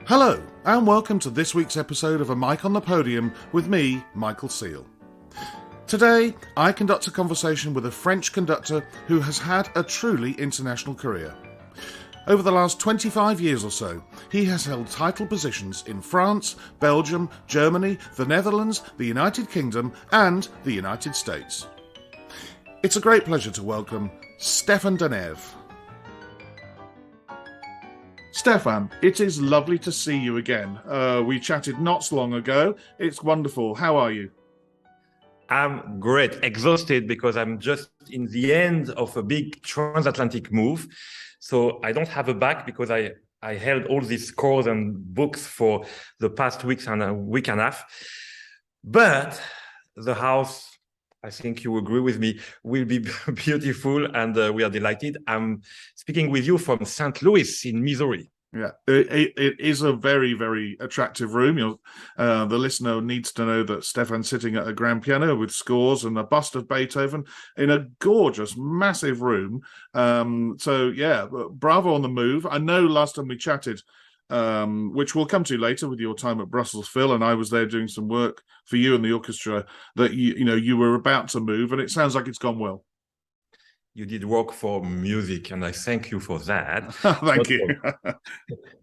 Hello, and welcome to this week's episode of A Mic on the Podium with me, Michael Seal. Today, I conduct a conversation with a French conductor who has had a truly international career. Over the last 25 years or so, he has held title positions in France, Belgium, Germany, the Netherlands, the United Kingdom, and the United States. It's a great pleasure to welcome Stéphane Denève. Stéphane, it is lovely to see you again. We chatted not so long ago. It's wonderful. How are you? I'm great, exhausted because I'm just in the end of a big transatlantic move. So I don't have a back because I held all these scores and books for the past weeks and a week and a half. But the house, I think you agree with me, will be beautiful, and we are delighted. I'm speaking with you from St. Louis in Missouri. Yeah, it is a very, very attractive room. The listener needs to know that Stéphane's sitting at a grand piano with scores and a bust of Beethoven in a gorgeous, massive room. So, yeah, bravo on the move. I know last time we chatted, which we'll come to later with your time at Brussels Phil, and I was there doing some work for you and the orchestra, that you were about to move, and it sounds like it's gone well. You did work for music, and I thank you for that. Thank you.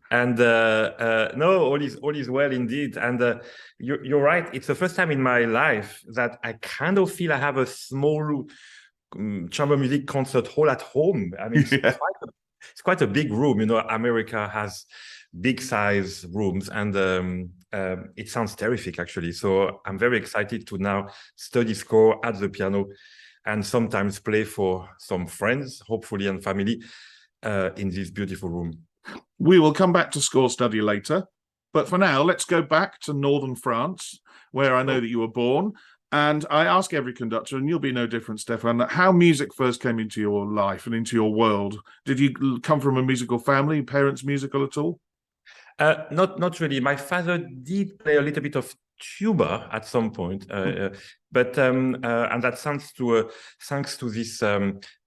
And no, all is well indeed. And you're right. It's the first time in my life that I kind of feel I have a small chamber music concert hall at home. I mean, it's quite a big room. You know, America has big size rooms, and it sounds terrific actually. So I'm very excited to now study score at the piano, and sometimes play for some friends, hopefully, and family in this beautiful room. We will come back to score study later, but for now, let's go back to northern France, where I know that you were born. And I ask every conductor, and you'll be no different, Stéphane, how music first came into your life and into your world. Did you come from a musical family, parents musical at all? Not really. My father did play a little bit of tuba at some point, but and that thanks to this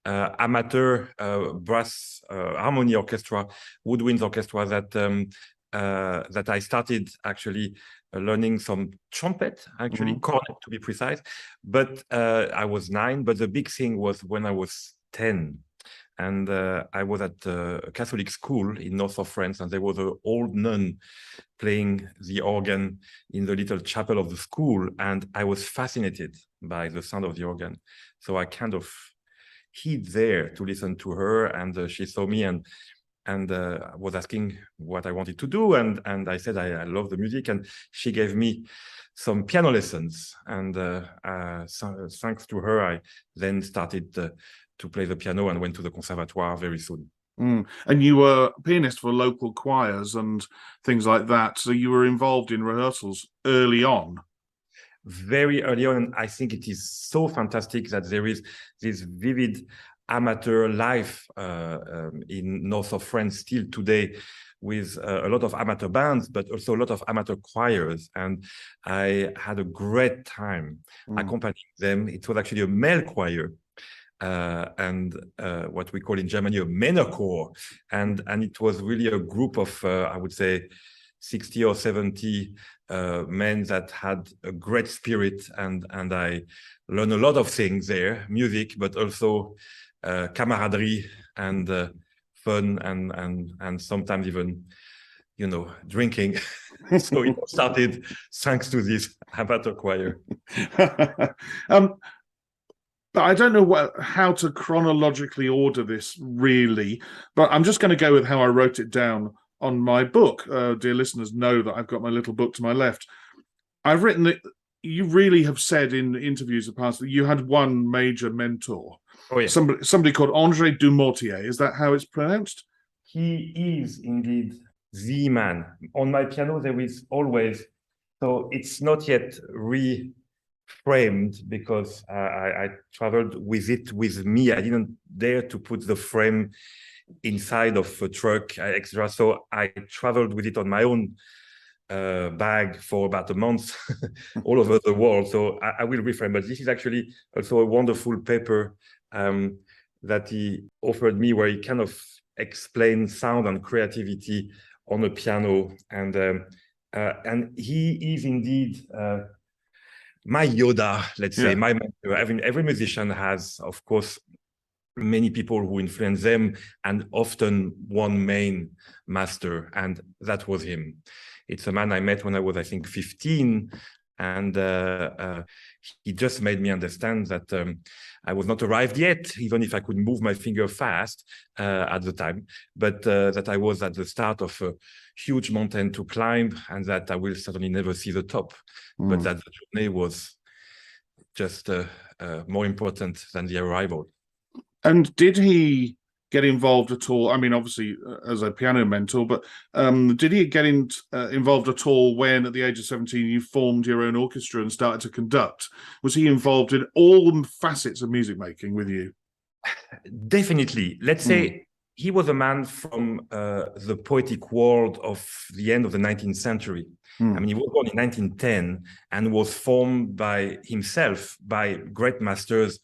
amateur brass harmony orchestra, woodwinds orchestra, that I started actually learning some trumpet, actually cornet to be precise. But I was 9. But the big thing was when I was 10. And I was at a Catholic school in north of France, and there was an old nun playing the organ in the little chapel of the school, and I was fascinated by the sound of the organ. So I kind of hid there to listen to her, and she saw me and was asking what I wanted to do, and I said I love the music, and she gave me some piano lessons, and thanks to her, I then started to play the piano and went to the conservatoire very soon. And you were a pianist for local choirs and things like that, so you were involved in rehearsals early on. Very early on, and I think it is so fantastic that there is this vivid amateur life in north of France still today, with a lot of amateur bands, but also a lot of amateur choirs. And I had a great time accompanying them. It was actually a male choir, and what we call in Germany a Männerchor, and it was really a group of I would say 60 or 70 men that had a great spirit, and I learned a lot of things there, music, but also camaraderie and fun, and sometimes even drinking. So it started thanks to this amateur choir. But I don't know how to chronologically order this, really. But I'm just going to go with how I wrote it down on my book. Dear listeners know that I've got my little book to my left. I've written that you really have said in interviews in the past that you had one major mentor. Oh, yeah. Somebody called André Dumortier. Is that how it's pronounced? He is indeed the man. On my piano, there is always, so it's not yet framed because I traveled with it with me. I didn't dare to put the frame inside of a truck, etc. So I traveled with it on my own bag for about a month all over the world. So I will reframe, but this is actually also a wonderful paper that he offered me, where he kind of explained sound and creativity on a piano, and he is indeed my Yoda, let's say, my mentor. Every musician has, of course, many people who influence them, and often one main master, and that was him. It's a man I met when I was, I think, 15, and he just made me understand that I was not arrived yet, even if I could move my finger fast at the time, but that I was at the start of a huge mountain to climb, and that I will certainly never see the top, but that the journey was just more important than the arrival. And did he get involved at all? I mean, obviously as a piano mentor, but did he get involved at all when, at the age of 17, you formed your own orchestra and started to conduct? Was he involved in all facets of music making with you? Definitely. Let's say he was a man from the poetic world of the end of the 19th century. I mean, he was born in 1910 and was formed by himself by great masters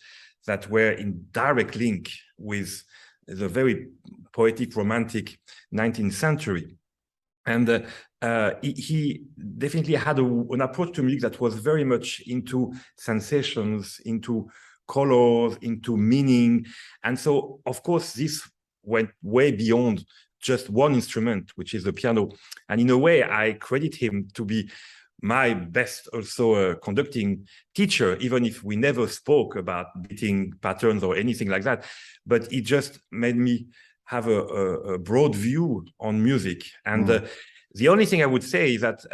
that were in direct link with the very poetic, romantic 19th century. And he definitely had an approach to music that was very much into sensations, into colors, into meaning. And so, of course, this went way beyond just one instrument, which is the piano. And in a way, I credit him to be my best also conducting teacher, even if we never spoke about beating patterns or anything like that. But it just made me have a broad view on music. And the only thing I would say is that,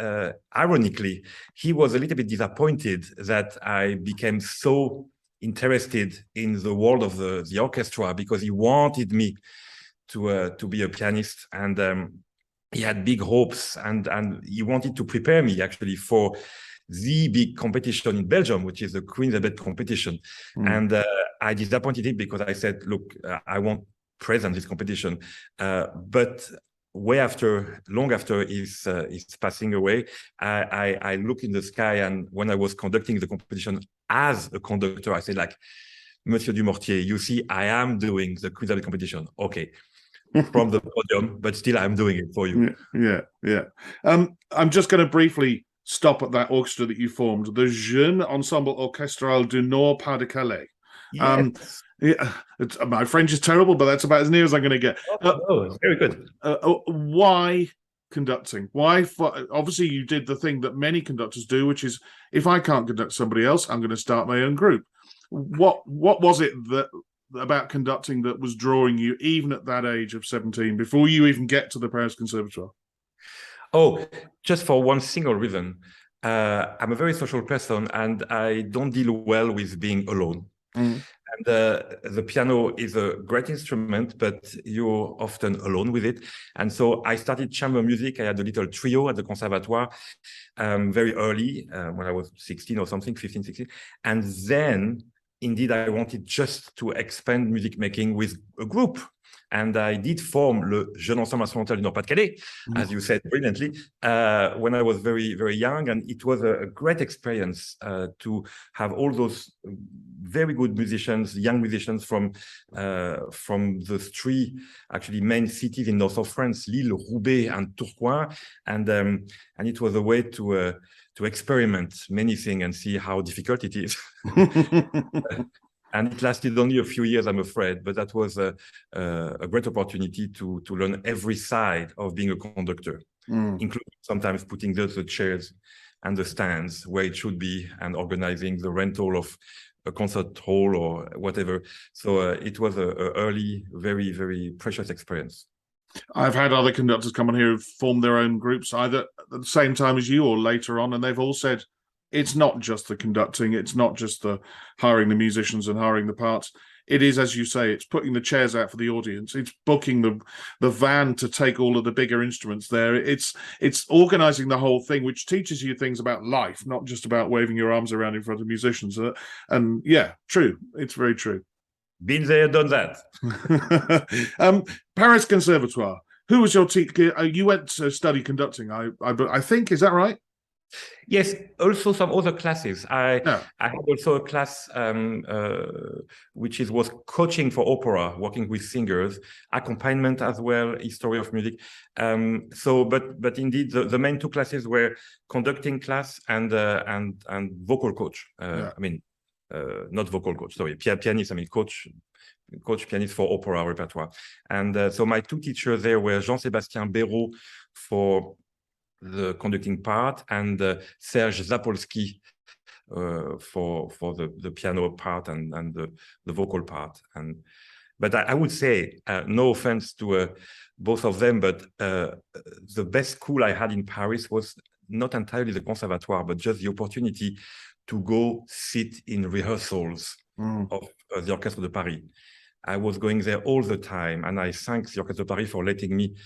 ironically, he was a little bit disappointed that I became so interested in the world of the orchestra, because he wanted me to be a pianist, and he had big hopes, and he wanted to prepare me actually for the big competition in Belgium, which is the Queen's Elizabeth competition. And I disappointed him because I said, look, I won't present this competition. But long after he's passing away, I look in the sky, and when I was conducting the competition as a conductor, I said, like, Monsieur Dumortier, you see, I am doing the Queen's Elizabeth competition. Okay. From the podium, but still I'm doing it for you. Yeah. I'm just going to briefly stop at that orchestra that you formed, the Jeune Ensemble Orchestral du Nord Pas de Calais. Yes. My French is terrible, but that's about as near as I'm going to get. Very good. Why conducting? Why? Obviously, you did the thing that many conductors do, which is, if I can't conduct somebody else, I'm going to start my own group. What was it about conducting that was drawing you, even at that age of 17, before you even get to the Paris Conservatoire? Oh, just for one single reason. I'm a very social person, and I don't deal well with being alone. And the piano is a great instrument, but you're often alone with it. And so I started chamber music. I had a little trio at the Conservatoire very early, when I was 16 or something, 15, 16. And then indeed, I wanted just to expand music making with a group. And I did form le Jeune Ensemble Instrumental du Nord-Pas-de-Calais, as you said brilliantly, when I was very, very young. And it was a great experience to have all those very good musicians, young musicians from the three actually main cities in north of France, Lille, Roubaix, and Tourcoing. And it was a way to experiment many things and see how difficult it is. And it lasted only a few years, I'm afraid, but that was a great opportunity to learn every side of being a conductor, including sometimes putting the chairs and the stands where it should be, and organizing the rental of a concert hall or whatever. So it was an early, very, very precious experience. I've had other conductors come on here who've formed their own groups either at the same time as you or later on, and they've all said it's not just the conducting, it's not just the hiring the musicians and hiring the parts. It is, as you say, it's putting the chairs out for the audience. It's booking the van to take all of the bigger instruments there. It's organizing the whole thing, which teaches you things about life, not just about waving your arms around in front of musicians. And yeah, true. It's very true. Been there, done that. Paris Conservatoire. Who was your teacher? You went to study conducting, I think. Is that right? Yes, also some other classes. Yeah. I had also a class which was coaching for opera, working with singers, accompaniment as well, history of music. But indeed, the main two classes were conducting class and vocal coach. Yeah. I mean, not vocal coach, sorry, pianist. I mean, coach pianist for opera repertoire. And so my two teachers there were Jean-Sébastien Béraud for the conducting part, and Serge Zapolsky for the piano part and the vocal part. But I would say, no offense to both of them, but the best school I had in Paris was not entirely the conservatoire, but just the opportunity to go sit in rehearsals of the Orchestre de Paris. I was going there all the time, and I thank the Orchestre de Paris for letting me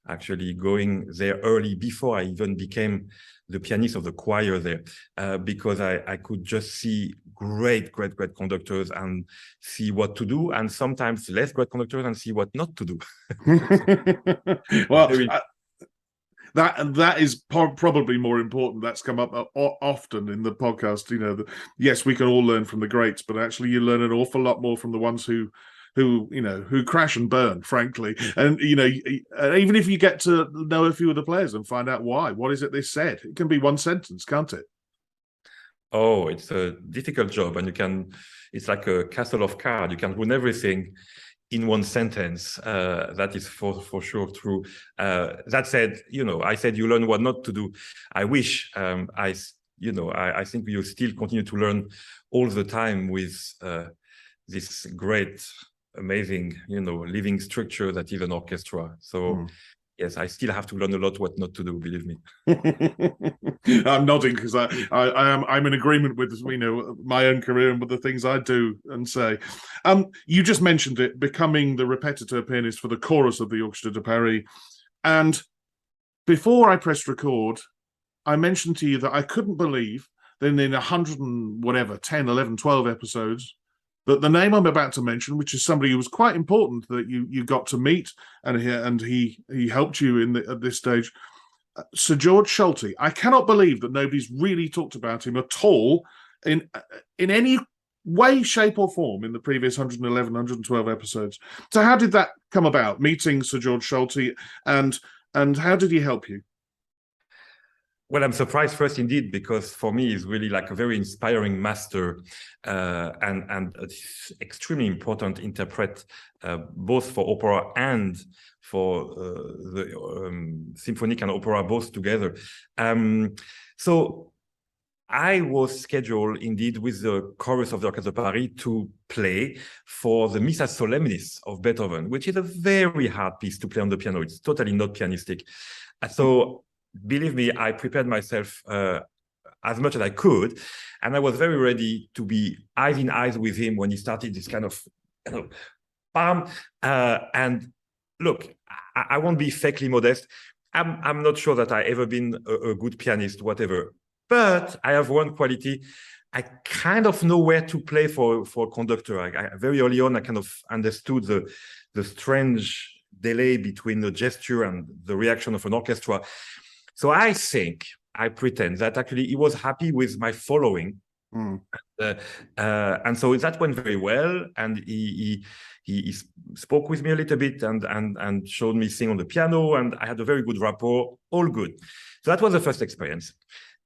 actually going there early before I even became the pianist of the choir there, because I could just see great conductors and see what to do, and sometimes less great conductors and see what not to do. Well, that is probably more important. That's come up often in the podcast. You know, yes, we can all learn from the greats, but actually you learn an awful lot more from the ones who crash and burn, frankly. And even if you get to know a few of the players and find out why, what is it they said, it can be one sentence, can't it? Oh, it's a difficult job, and it's like a castle of cards. You can ruin everything in one sentence. That is for sure true. That said, I said you learn what not to do. I wish I think we will still continue to learn all the time with this great, amazing, living structure that is an orchestra. So yes, I still have to learn a lot what not to do, believe me. I'm nodding because I'm in agreement with my own career and with the things I do and say. You just mentioned it, becoming the repetiteur pianist for the chorus of the Orchestre de Paris. And before I pressed record, I mentioned to you that I couldn't believe that in 100 and whatever, 10, 11, 12 episodes, that the name I'm about to mention, which is somebody who was quite important that you got to meet, and he helped you at this stage, Sir George Solti. I cannot believe that nobody's really talked about him at all in any way, shape, or form in the previous 111, 112 episodes. So how did that come about, meeting Sir George Solti, and how did he help you? Well, I'm surprised first indeed, because for me, he's really like a very inspiring master and an extremely important interpret, both for opera and for the symphonic and opera, both together. So I was scheduled indeed with the chorus of the Orchestre de Paris to play for the Missa Solemnis of Beethoven, which is a very hard piece to play on the piano. It's totally not pianistic. So believe me, I prepared myself as much as I could, and I was very ready to be eyes in eyes with him when he started this kind of bam. And look, I won't be fakely modest. I'm not sure that I ever been a good pianist, whatever. But I have one quality. I kind of know where to play for a conductor. I very early on, I kind of understood the strange delay between the gesture and the reaction of an orchestra. So I pretend that actually he was happy with my following. And so that went very well. And he spoke with me a little bit and showed me sing on the piano. And I had a very good rapport, all good. So that was the first experience.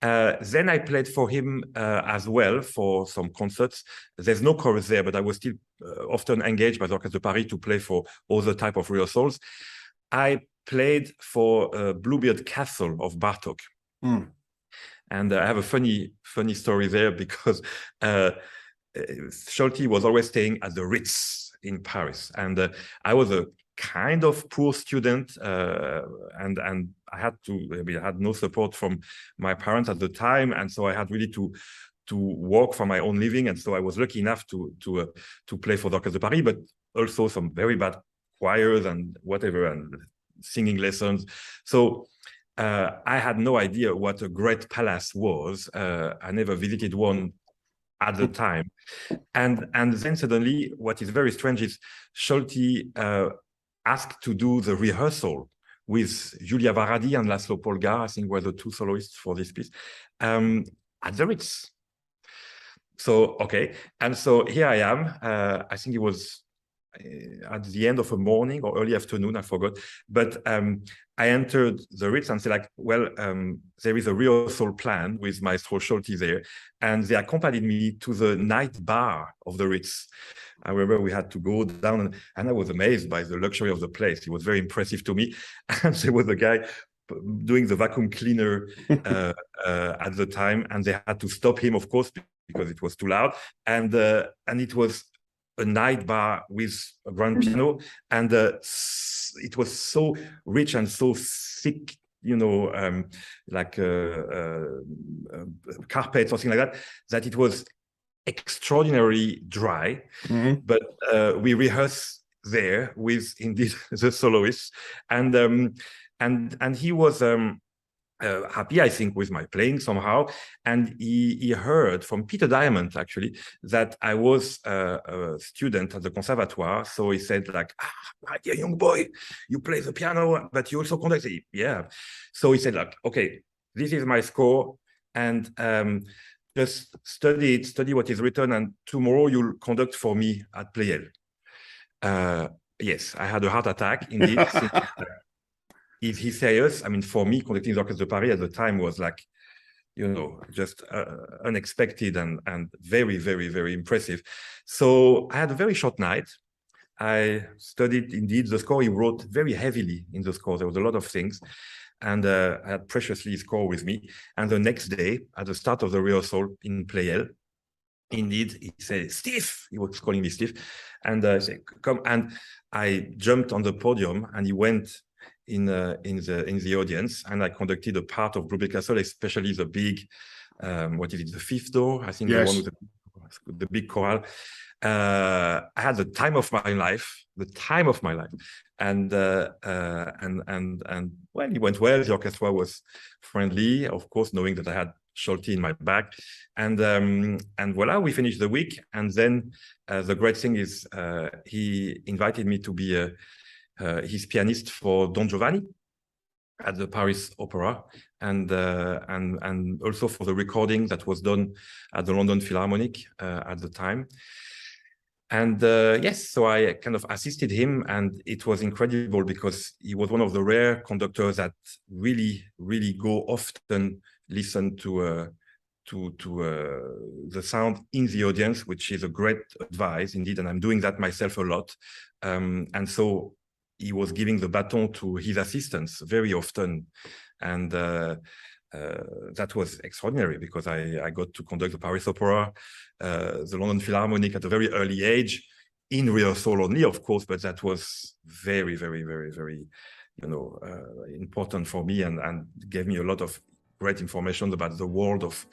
Then I played for him as well for some concerts. There's no chorus there, but I was still often engaged by the Orchestre de Paris to play for other type of rehearsals. I played for Bluebeard Castle of Bartók. And I have a funny story there, because Solti was always staying at the Ritz in Paris. And I was a kind of poor student, and I had no support from my parents at the time. And so I had really to work for my own living. And so I was lucky enough to play for the Orchestre de Paris, but also some very bad choirs and whatever, and singing lessons. So I had no idea what a great palace was. I never visited one at the time. And then suddenly, what is very strange is Solti asked to do the rehearsal with Julia Varadi and Laszlo Polgar, I think were the two soloists for this piece, at the Ritz. So, okay. And so here I am. I think it was at the end of a morning or early afternoon, I forgot. But I entered the Ritz and said, like, well, there is a rehearsal plan with Maestro Scholti there. And they accompanied me to the night bar of the Ritz. I remember we had to go down, and I was amazed by the luxury of the place. It was very impressive to me. And there was a guy doing the vacuum cleaner at the time, and they had to stop him, of course, because it was too loud. And it was a night bar with a grand piano, and it was so rich and so thick, you know, like carpet, something like that, that it was extraordinarily dry. But we rehearsed there with indeed the soloists, and he was happy, I think, with my playing somehow. And he heard from Peter Diamond, actually, that I was a student at the Conservatoire. So he said, like, my dear young boy, you play the piano, but you also conduct. Yeah. So he said, like, okay, this is my score, and just study it, study what is written, and tomorrow you'll conduct for me at Pleyel. Yes, I had a heart attack, indeed. Is he serious? I mean, for me, conducting the Orchestre de Paris at the time was like, you know, just unexpected and very, very, very impressive. So I had a very short night. I studied indeed the score. He wrote very heavily in the score. There was a lot of things. And I had preciously his score with me. And the next day, at the start of the rehearsal in Pleyel, indeed, he said, Steve, he was calling me Steve. And I said, come. And I jumped on the podium, and he went in the audience, and I conducted a part of Bluebeard Castle, especially the big, what is it, the fifth door? I think yes. The one with the big choral. I had the time of my life, and well, it went well. The orchestra was friendly, of course, knowing that I had Scholti in my back, and voila, we finished the week. And then the great thing is he invited me to be his pianist for Don Giovanni at the Paris Opera, and also for the recording that was done at the London Philharmonic at the time. And yes, so I kind of assisted him, and it was incredible because he was one of the rare conductors that really, really go often listen to the sound in the audience, which is a great advice indeed. And I'm doing that myself a lot. And so he was giving the baton to his assistants very often. And that was extraordinary because I got to conduct the Paris Opera, the London Philharmonic at a very early age, in rehearsal only, of course, but that was very, very, very, very, you know, important for me, and gave me a lot of great information about the world of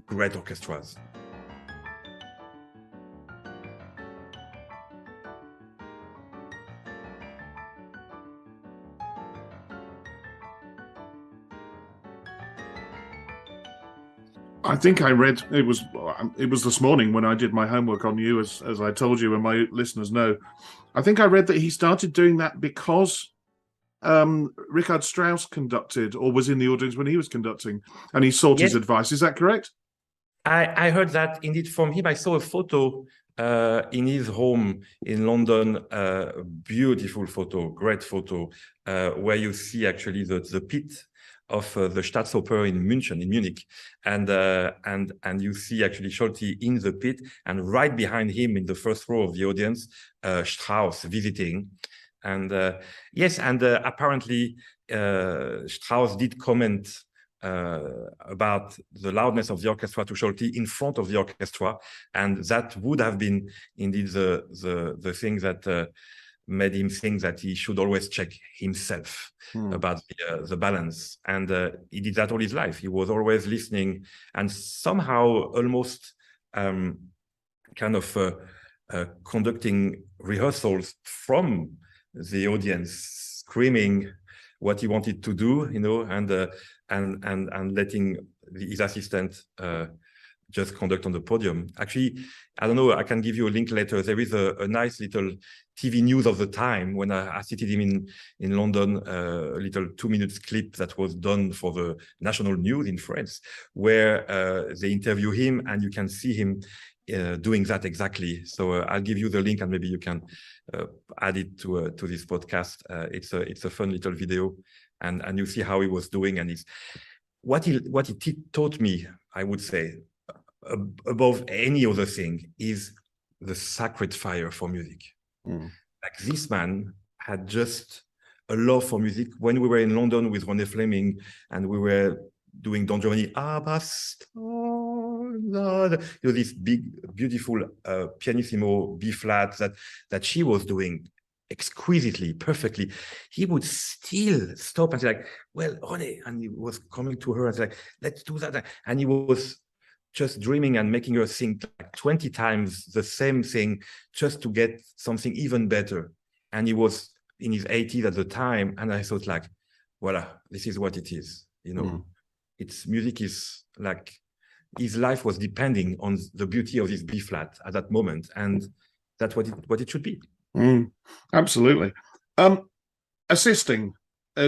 great orchestras. I think I read it was this morning when I did my homework on you, as I told you, and my listeners know. I think I read that he started doing that because Richard Strauss conducted, or was in the audience when he was conducting, and he sought his advice. Is that correct? I heard that indeed from him. I saw a photo in his home in London, beautiful photo, great photo, where you see actually the pit of the Staatsoper in Munich, and you see actually Scholti in the pit, and right behind him in the first row of the audience, Strauss visiting. And yes, and apparently Strauss did comment about the loudness of the orchestra to Scholti in front of the orchestra, and that would have been indeed the thing that made him think that he should always check himself about the balance. And he did that all his life. He was always listening, and somehow almost kind of conducting rehearsals from the audience, screaming what he wanted to do, you know, and letting his assistant just conduct on the podium. Actually, I don't know, I can give you a link later. There is a nice little TV news of the time when I assisted him in London, a little 2-minute clip that was done for the national news in France, where they interview him and you can see him doing that exactly. So I'll give you the link and maybe you can add it to this podcast. It's a fun little video, and you see how he was doing, and what he taught me, I would say, above any other thing, is the sacred fire for music. Like, this man had just a love for music. When we were in London with René Fleming and we were doing Don Giovanni, this big, beautiful pianissimo B flat that she was doing exquisitely, perfectly, he would still stop and say, like, well, René, and he was coming to her and say, like, let's do that. And he was just dreaming and making her sing like 20 times the same thing just to get something even better. And he was in his 80s at the time. And I thought, like, voila, this is what it is. You know, it's music is like, his life was depending on the beauty of this B flat at that moment. And that's what it should be. Absolutely. Assisting.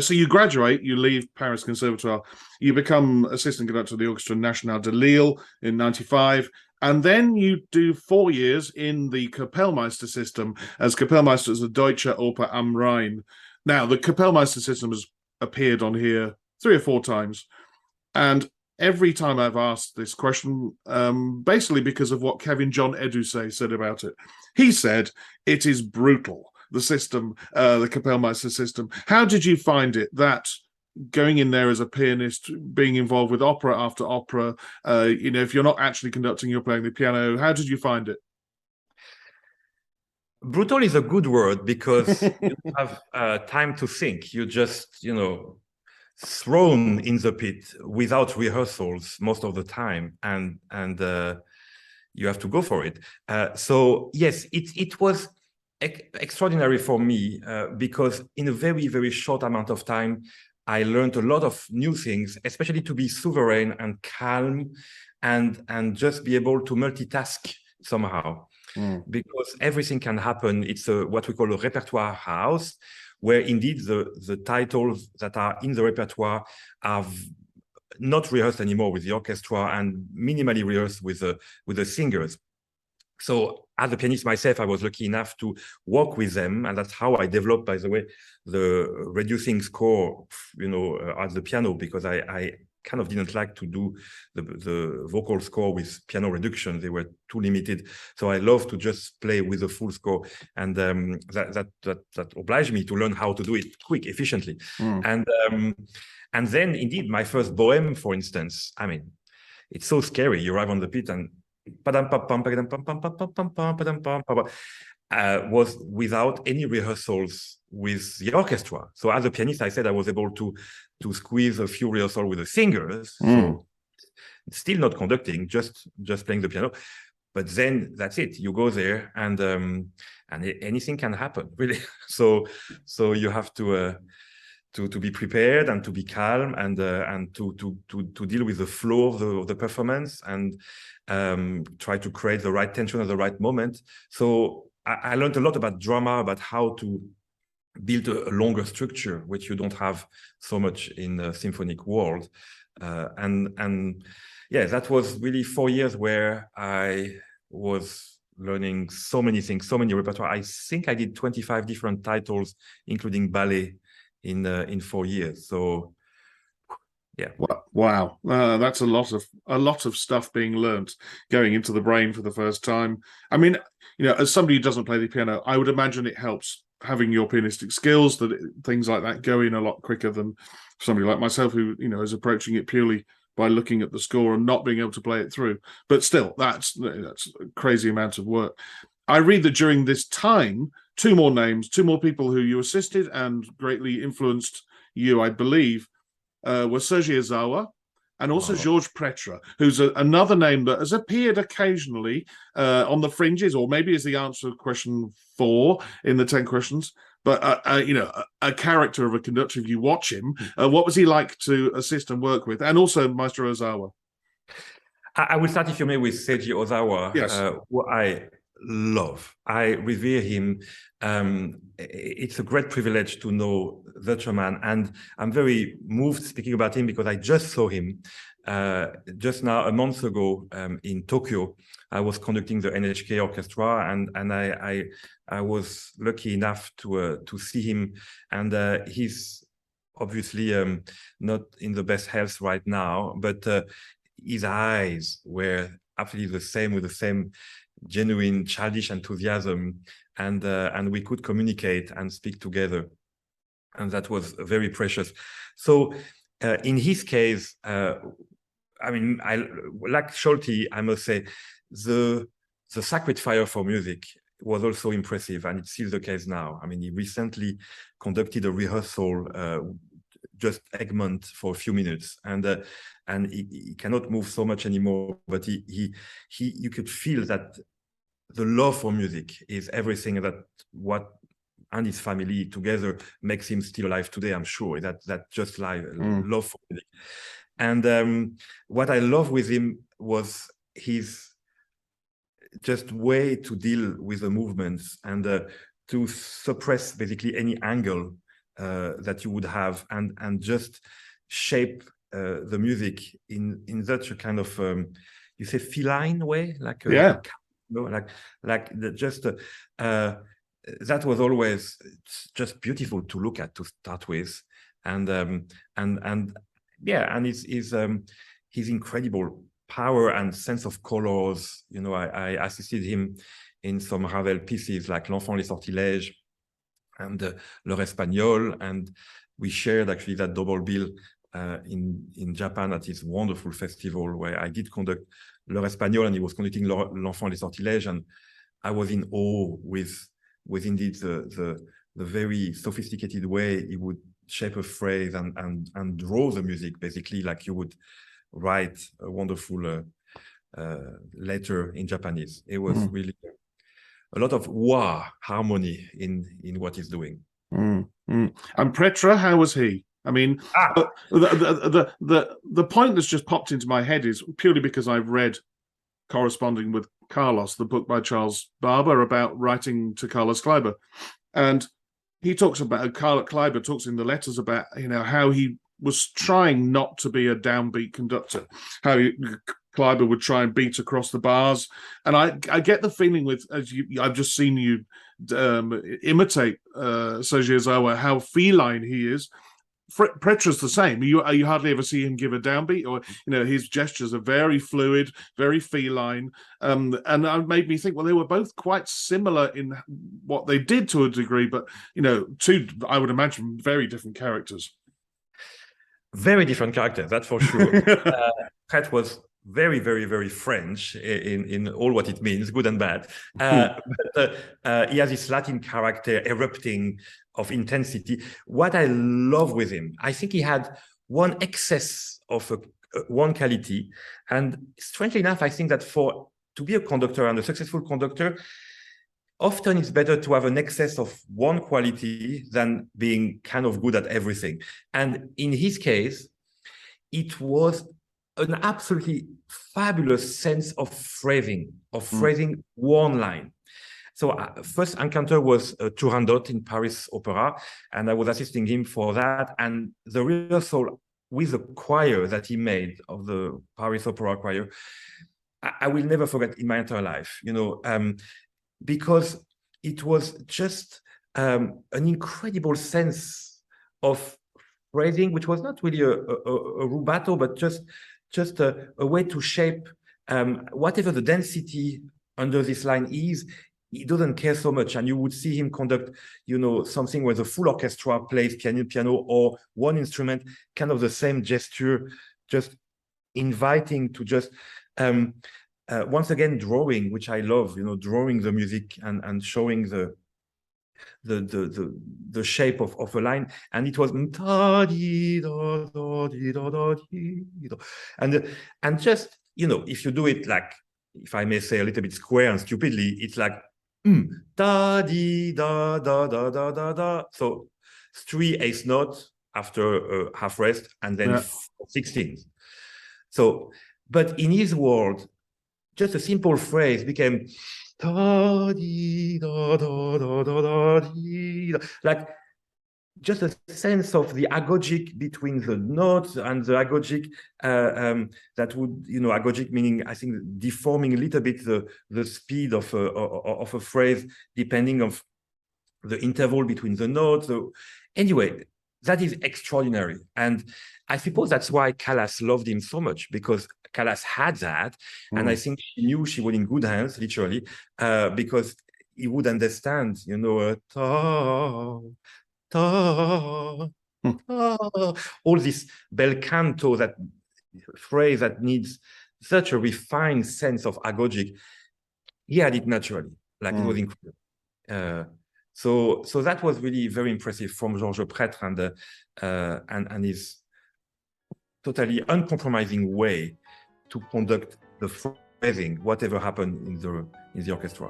So you graduate, you leave Paris Conservatoire, you become assistant conductor of the Orchestra Nationale de Lille in 95, and then you do 4 years in the Kapellmeister system as Kapellmeister as the Deutsche Oper am Rhein. Now, the Kapellmeister system has appeared on here 3 or 4 times, and every time I've asked this question, basically because of what Kevin John Edusei said about it. He said it is brutal. The system, the Kapellmeister system. How did you find it, that going in there as a pianist, being involved with opera after opera, if you're not actually conducting, you're playing the piano, how did you find it? Brutal is a good word, because you don't have time to think. You just, thrown in the pit without rehearsals most of the time, and you have to go for it. So yes, it was extraordinary for me, because in a very, very short amount of time, I learned a lot of new things, especially to be sovereign and calm and just be able to multitask somehow, because everything can happen. It's what we call a repertoire house, where indeed the titles that are in the repertoire are not rehearsed anymore with the orchestra and minimally rehearsed with the singers. So as a pianist myself, I was lucky enough to work with them, and that's how I developed, by the way, the reducing score, at the piano, because I kind of didn't like to do the vocal score with piano reduction. They were too limited. So I love to just play with the full score, and that obliged me to learn how to do it quick, efficiently. And then indeed, my first bohème, for instance, I mean, it's so scary. You arrive on the pit and was without any rehearsals with the orchestra. So as a pianist, I said I was able to squeeze a few rehearsals with the singers. So still not conducting, just playing the piano. But then that's it. You go there, and anything can happen, really. So you have to be prepared and to be calm and to deal with the flow of the performance, and try to create the right tension at the right moment. So I learned a lot about drama, about how to build a longer structure, which you don't have so much in the symphonic world. And yeah, that was really 4 years where I was learning so many things, so many repertoire. I think I did 25 different titles, including ballet, in 4 years. So yeah. Wow. That's a lot of stuff being learnt, going into the brain for the first time. I mean, as somebody who doesn't play the piano, I would imagine it helps having your pianistic skills, that things like that go in a lot quicker than somebody like myself who, is approaching it purely by looking at the score and not being able to play it through. But still, that's a crazy amount of work. I read that during this time, 2 more people who you assisted and greatly influenced you, I believe, were Sergei Ozawa and also Georges Pretre, who's another name that has appeared occasionally on the fringes, or maybe is the answer to question 4 in the 10 questions. But, a character of a conductor, if you watch him, what was he like to assist and work with? And also Maestro Ozawa. I will start, if you may, with Seiji Ozawa, Yes. who I love. I revere him. It's a great privilege to know the man, and I'm very moved speaking about him because I just saw him just now a month ago in Tokyo. I was conducting the NHK orchestra, and I was lucky enough to see him, and he's obviously not in the best health right now, but his eyes were absolutely the same, with the same genuine childish enthusiasm, and we could communicate and speak together, and that was very precious. So in his case, I mean, like Scholti, I must say, the sacred fire for music was also impressive, and it's still the case now. I mean, he recently conducted a rehearsal, just Egmont, for a few minutes, and he cannot move so much anymore, but you could feel that the love for music is everything that what and his family together makes him still alive today. I'm sure that just love for music. And what I love with him was his just way to deal with the movements, and to suppress basically any angle that you would have, and just shape the music in such a kind of you say feline way, like that was always just beautiful to look at to start with, and his incredible power and sense of colors. You know, I assisted him in some Ravel pieces like L'Enfant les Sortilèges and L'Heure Espagnole, and we shared actually that double bill in Japan at this wonderful festival where I did conduct L'Heure Espagnole and he was conducting L'Enfant les Sortilèges, and I was in awe with indeed the very sophisticated way he would shape a phrase and draw the music, basically like you would write a wonderful letter in Japanese. It was really a lot of harmony in what he's doing. And Petra, how was he? I mean, the point that's just popped into my head is purely because I've read Corresponding with Carlos, the book by Charles Barber about writing to Carlos Kleiber, and he talks about Kleiber talks in the letters about how he was trying not to be a downbeat conductor, how Kleiber would try and beat across the bars, and I get the feeling with I've just seen you imitate Seiji Ozawa, how feline he is. Petra's the same. You hardly ever see him give a downbeat, or his gestures are very fluid, very feline, and it made me think, well, they were both quite similar in what they did to a degree, but two, I would imagine, very different characters. Very different characters, that's for sure. Pret was very, very, very French in all what it means, good and bad. But he has this Latin character erupting of intensity. What I love with him, I think he had one excess of one quality. And strangely enough, I think that to be a conductor and a successful conductor, often it's better to have an excess of one quality than being kind of good at everything. And in his case, it was an absolutely fabulous sense of phrasing one line. So first encounter was Turandot in Paris Opera, and I was assisting him for that. And the rehearsal with the choir that he made of the Paris Opera choir, I will never forget in my entire life, because it was just an incredible sense of phrasing, which was not really a rubato, but just a way to shape whatever the density under this line is. He doesn't care so much, and you would see him conduct, something where the full orchestra plays piano or one instrument, kind of the same gesture, just inviting to just once again drawing, which I love, drawing the music and showing the shape of a line, and it was and just if you do it like, if I may say, a little bit square and stupidly, it's like da di da da da da da da. So 3 eighth notes after a half rest, and then 16. So But in his world, just a simple phrase became da, dee, da, da, da, da, da, dee, da. Like just a sense of the agogic between the notes and the agogic that would, agogic meaning, I think, deforming a little bit the speed of a phrase depending on the interval between the notes. So anyway, that is extraordinary. And I suppose that's why Callas loved him so much, because Callas had that. And I think she knew she was in good hands, literally, because he would understand, ta, ta, ta, all this bel canto, that phrase that needs such a refined sense of agogic. He had it naturally, like it was incredible. So that was really very impressive from Georges Prêtre and his totally uncompromising way to conduct the phrasing, whatever happened in the orchestra.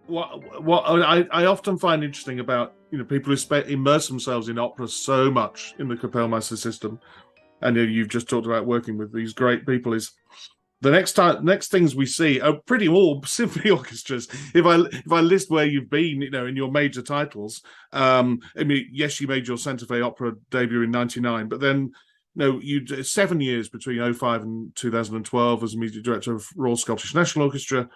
What I often find interesting about people who immerse themselves in opera so much in the Kapellmeister system, and you've just talked about working with these great people, is the next things we see are pretty all symphony orchestras. If I list where you've been, in your major titles, I mean, yes, you made your Santa Fe Opera debut in '99, but then you 7 years between 2005 and 2012 as music director of Royal Scottish National Orchestra.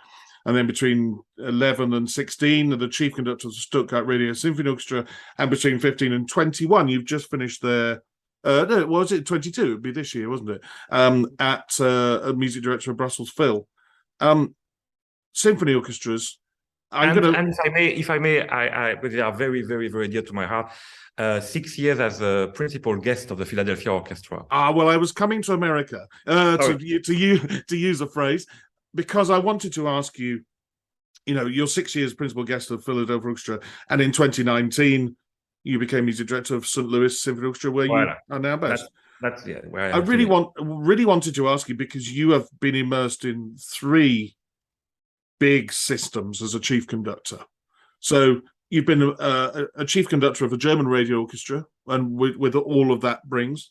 And then between 11 and 16, the chief conductor of Stuttgart Radio Symphony Orchestra. And between 15 and 21, you've just finished there. No, was it 22? It'd be this year, wasn't it? At a music director of Brussels Phil. Symphony orchestras. And if I may, but they are very, very, very dear to my heart. 6 years as a principal guest of the Philadelphia Orchestra. Well, I was coming to America to use a phrase, because I wanted to ask you, you're 6 years principal guest of Philadelphia Orchestra, and in 2019 you became music director of St. Louis Symphony Orchestra, where you are now based. That's where I really wanted to ask you, because you have been immersed in 3 big systems as a chief conductor. So you've been a chief conductor of a German radio orchestra, and with all of that brings,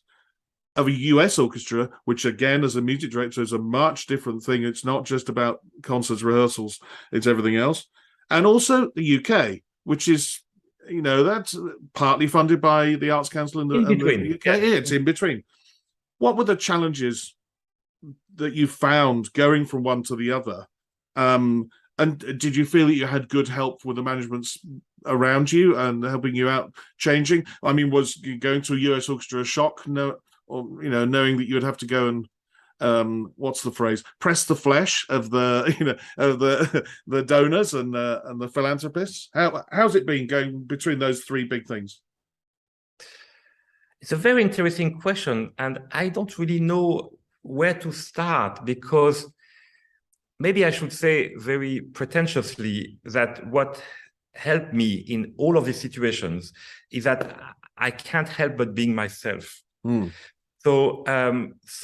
of a US orchestra, which again, as a music director, is a much different thing. It's not just about concerts, rehearsals, it's everything else. And also the UK, which is, that's partly funded by the Arts Council in the UK. Yeah, it's in between. What were the challenges that you found going from one to the other? And did you feel that you had good help with the managements around you and helping you out changing? I mean, was going to a US orchestra a shock? No. Or knowing that you would have to go and what's the phrase? Press the flesh of the the donors and the philanthropists. How's it been going between those 3 big things? It's a very interesting question, and I don't really know where to start, because maybe I should say very pretentiously that what helped me in all of these situations is that I can't help but being myself. So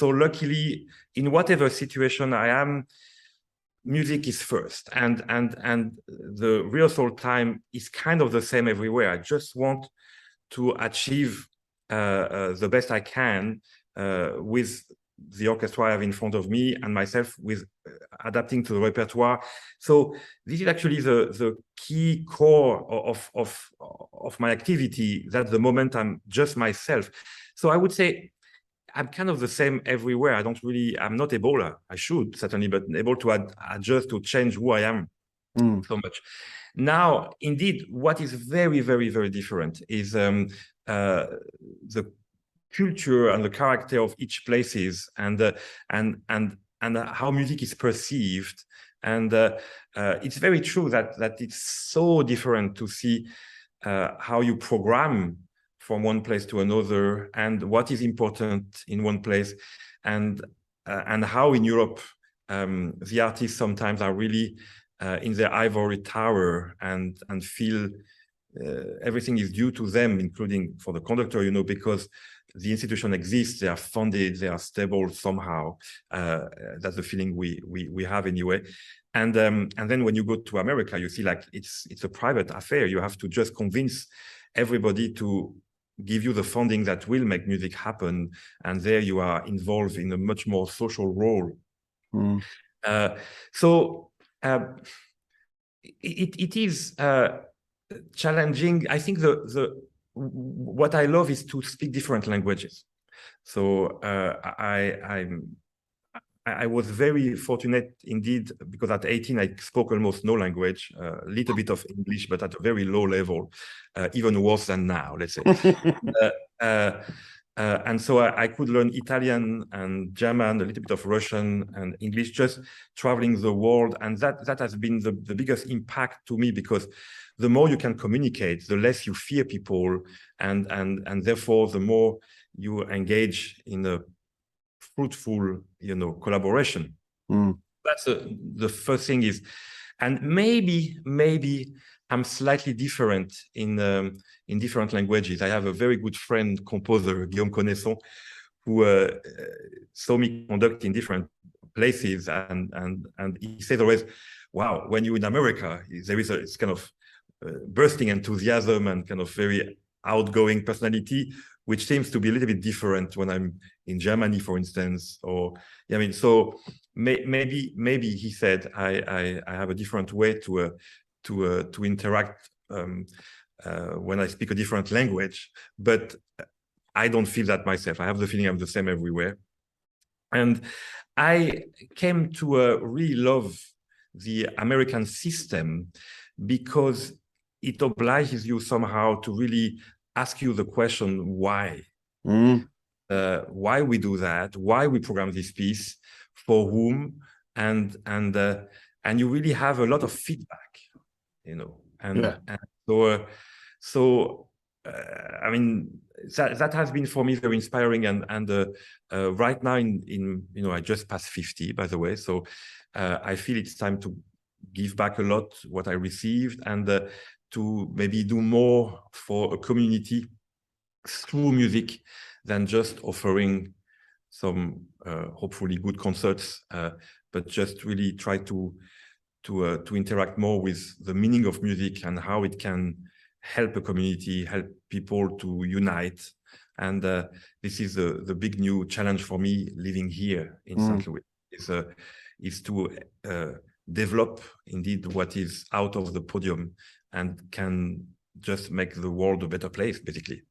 luckily, in whatever situation I am, music is first, and the rehearsal time is kind of the same everywhere. I just want to achieve the best I can with the orchestra I have in front of me, and myself with adapting to the repertoire. So this is actually the key core of my activity. That's the moment I'm just myself. So I would say I'm kind of the same everywhere. I'm not able, I should certainly, but able to adjust, to change who I am so much. Now, indeed, what is very, very, very different is the culture and the character of each places, and how music is perceived. And it's very true that it's so different to see how you program from one place to another, and what is important in one place, and how in Europe the artists sometimes are really in their ivory tower and feel everything is due to them, including for the conductor, you know, because the institution exists, they are funded, they are stable somehow. That's the feeling we have anyway. And then when you go to America, you see like it's a private affair. You have to just convince everybody to give you the funding that will make music happen. And there you are involved in a much more social role. So it is challenging. I think what I love is to speak different languages. So I was very fortunate indeed, because at 18 I spoke almost no language, a little bit of English, but at a very low level, even worse than now, let's say. And so I could learn Italian and German, a little bit of Russian and English, just traveling the world. And that has been the biggest impact to me, because the more you can communicate, the less you fear people, and therefore the more you engage in a fruitful, you know, collaboration. That's the first thing is, and maybe I'm slightly different in different languages. I have a very good friend, composer Guillaume Connaisson, who saw me conduct in different places, and he says always, "Wow, when you're in America, there is it's kind of bursting enthusiasm and kind of very outgoing personality, which seems to be a little bit different when I'm in Germany, for instance." Or I mean, so maybe he said I have a different way to interact when I speak a different language, but I don't feel that myself. I have the feeling I'm the same everywhere. And I came to really love the American system, because it obliges you somehow to really ask you the question, why? Why we do that, why we program this piece, for whom, and you really have a lot of feedback, you know. And so I mean, that has been for me very inspiring. And right now in you know, I just passed 50, by the way, so I feel it's time to give back a lot what I received, and to maybe do more for a community through music than just offering some hopefully good concerts, but just really try to interact more with the meaning of music and how it can help a community, help people to unite. And this is the big new challenge for me living here in St. Louis, is to develop indeed what is out of the podium and can just make the world a better place, basically.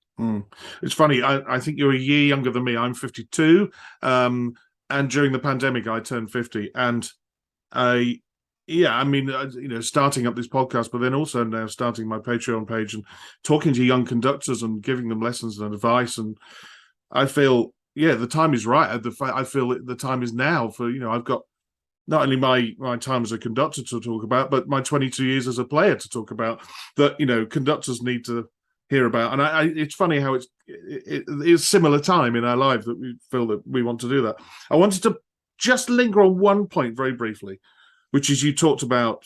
It's funny, I think you're a year younger than me. I'm 52, and during the pandemic I turned 50, and yeah, I mean, you know, starting up this podcast, but then also now starting my Patreon page and talking to young conductors and giving them lessons and advice. And I feel, yeah, the time is right. I feel the time is now for, you know, I've got not only my time as a conductor to talk about, but my 22 years as a player to talk about, that, you know, conductors need to hear about. And it's funny how it's a similar time in our life that we feel that we want to do that. I wanted to just linger on one point very briefly, which is you talked about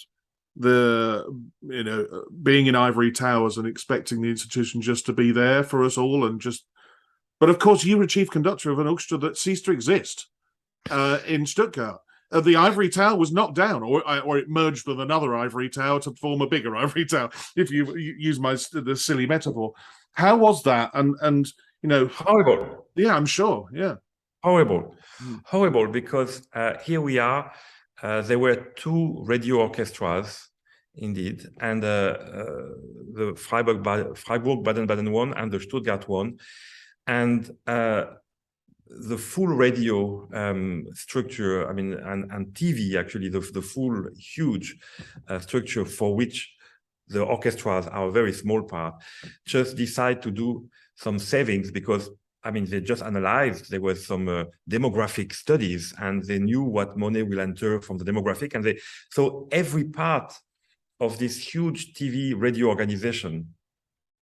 the, you know, being in ivory towers and expecting the institution just to be there for us all, and just, but of course you were chief conductor of an orchestra that ceased to exist in Stuttgart. The ivory tower was knocked down, or it merged with another ivory tower to form a bigger ivory tower, if you use the silly metaphor. How was that? And you know, horrible. Yeah, I'm sure. Yeah, horrible, because here we are. There were two radio orchestras, indeed, and the Freiburg Baden-Baden one and the Stuttgart one, and the full radio structure, I mean, and TV, actually, the full huge structure, for which the orchestras are a very small part, just decide to do some savings, because, I mean, they just analyzed, there were some demographic studies, and they knew what money will enter from the demographic. And so every part of this huge TV radio organization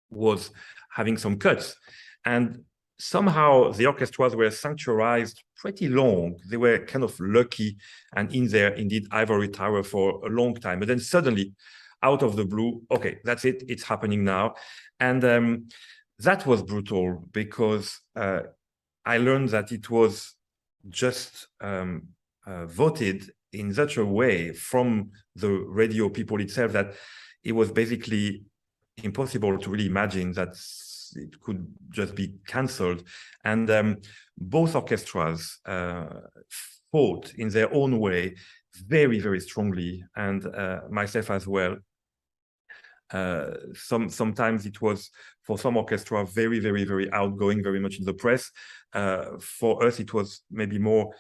was having some cuts. And somehow the orchestras were sanctuarized pretty long. They were kind of lucky and in their, indeed, ivory tower for a long time. But then suddenly, out of the blue, okay, that's it, it's happening now. And that was brutal because I learned that it was just voted in such a way from the radio people itself that it was basically impossible to really imagine that it could just be cancelled. And both orchestras fought in their own way very, very strongly, and myself as well. Sometimes it was, for some orchestra, very, very, very outgoing, very much in the press. For us, it was maybe more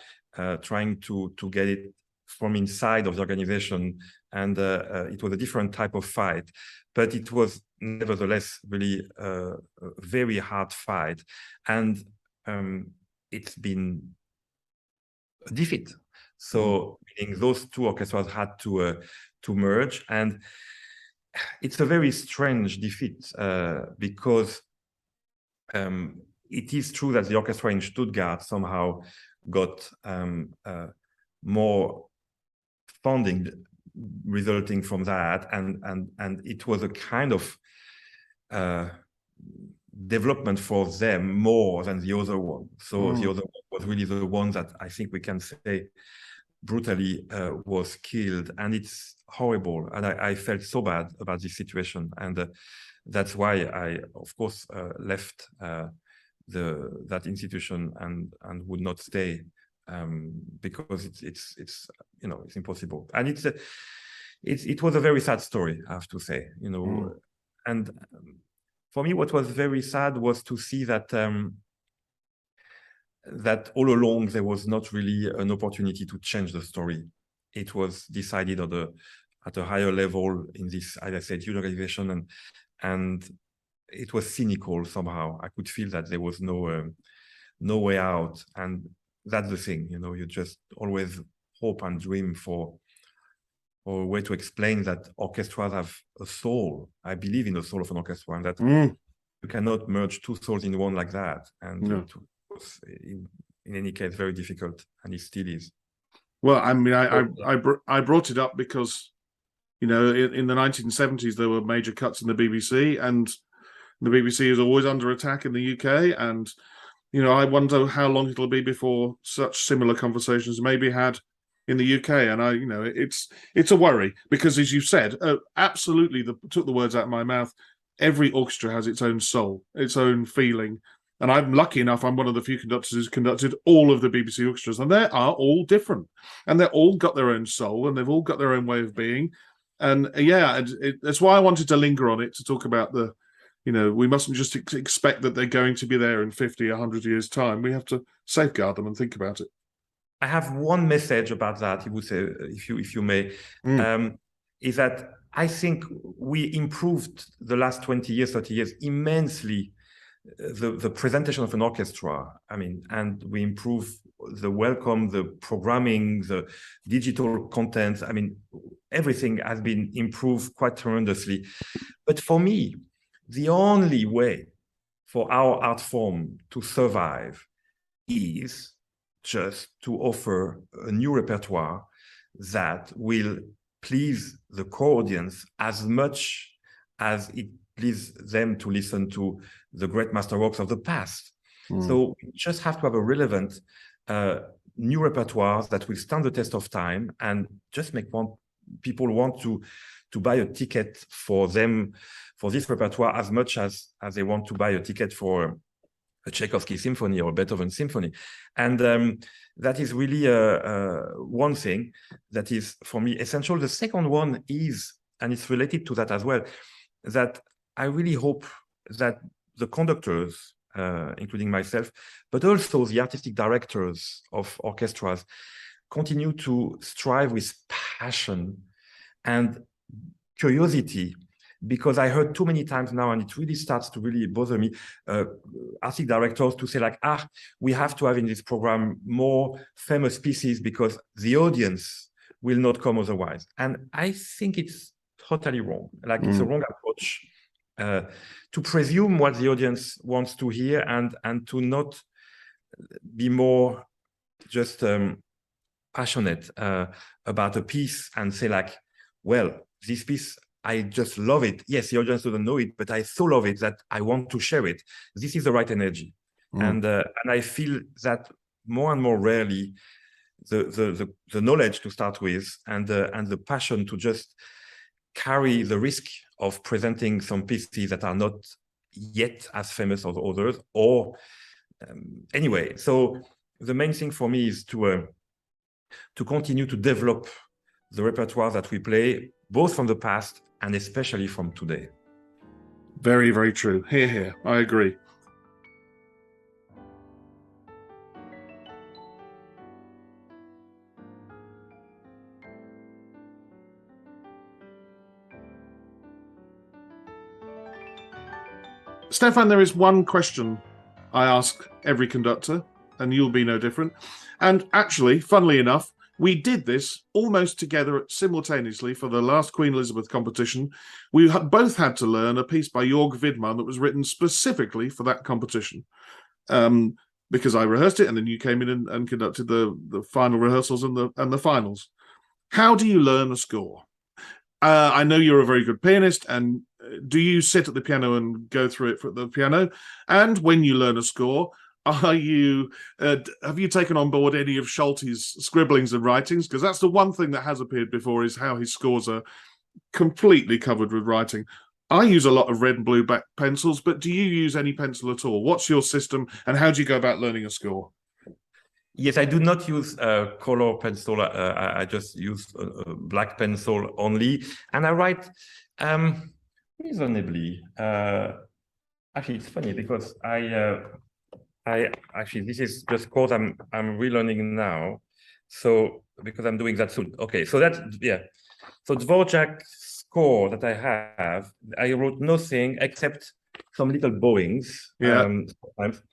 trying to get it from inside of the organization, and it was a different type of fight. But it was nevertheless really a very hard fight, and it's been a defeat. So meaning those two orchestras had to merge, and it's a very strange defeat because it is true that the orchestra in Stuttgart somehow got more funding resulting from that, and it was a kind of development for them more than the other one. So the other one was really the one that I think we can say brutally was killed, and it's horrible. And I felt so bad about this situation, and that's why I, of course, left that institution and would not stay because it's you know, it's impossible. And it was a very sad story, I have to say, you know. And for me, what was very sad was to see that that all along there was not really an opportunity to change the story. It was decided at a higher level in this, as I said, huge organization, and it was cynical somehow. I could feel that there was no way out, and that's the thing, you know. You just always hope and dream for a way to explain that orchestras have a soul. I believe in the soul of an orchestra, and that you cannot merge two souls in one like that. And it was, in any case, very difficult, and it still is. Well, I mean, I brought it up because, you know, in the 1970s, there were major cuts in the BBC, and the BBC is always under attack in the UK. And, you know, I wonder how long it'll be before such similar conversations may be had in the UK. And you know, it's a worry because, as you said, absolutely, took the words out of my mouth. Every orchestra has its own soul, its own feeling. And I'm lucky enough, I'm one of the few conductors who's conducted all of the BBC orchestras, and they are all different. And they've all got their own soul, and they've all got their own way of being. And that's why I wanted to linger on it, to talk about you know, we mustn't just expect that they're going to be there in 50, 100 years' time. We have to safeguard them and think about it. I have one message about that, you would say, if you may, is that I think we improved the last 20 years, 30 years immensely the presentation of an orchestra. I mean, and we improve the welcome, the programming, the digital content. I mean, everything has been improved quite tremendously. But for me, the only way for our art form to survive is just to offer a new repertoire that will please the core audience as much as it pleases them to listen to the great masterworks of the past. So we just have to have a relevant new repertoire that will stand the test of time and just make people want to buy a ticket for this repertoire as much as they want to buy a ticket for a Tchaikovsky symphony or a Beethoven symphony. And that is really one thing that is, for me, essential. The second one is, and it's related to that as well, that I really hope that the conductors, including myself, but also the artistic directors of orchestras, continue to strive with passion and curiosity. Because I heard too many times now, and it really starts to really bother me, artistic directors to say like, we have to have in this program more famous pieces because the audience will not come otherwise. And I think it's totally wrong. Like it's a wrong approach to presume what the audience wants to hear and to not be more just passionate about a piece and say like, well, this piece I just love it. Yes, the audience doesn't know it, but I so love it that I want to share it. This is the right energy. And I feel that more and more rarely the knowledge to start with and the passion to just carry the risk of presenting some pieces that are not yet as famous as others, or anyway. So the main thing for me is to continue to develop the repertoire that we play, both from the past and especially from today. Very, very true. Hear, hear. I agree. Stéphane, there is one question I ask every conductor, and you'll be no different. And actually, funnily enough, we did this almost together simultaneously for the last Queen Elizabeth competition. We both had to learn a piece by Jörg Widmann that was written specifically for that competition. Because I rehearsed it, and then you came in and conducted the final rehearsals and the finals. How do you learn a score? I know you're a very good pianist, and do you sit at the piano and go through it for the piano? And when you learn a score, have you taken on board any of Scholti's scribblings and writings? Because that's the one thing that has appeared before, is how his scores are completely covered with writing. I use a lot of red and blue back pencils, but do you use any pencil at all? What's your system, and how do you go about learning a score? Yes, I do not use color pencil. I just use black pencil only, and I write reasonably. Actually, it's funny because I actually, this is just chords I'm relearning now. So because I'm doing that soon. Okay, so that's, yeah. So Dvorak score that I have, I wrote nothing except some little bowings. Yeah. Sometimes,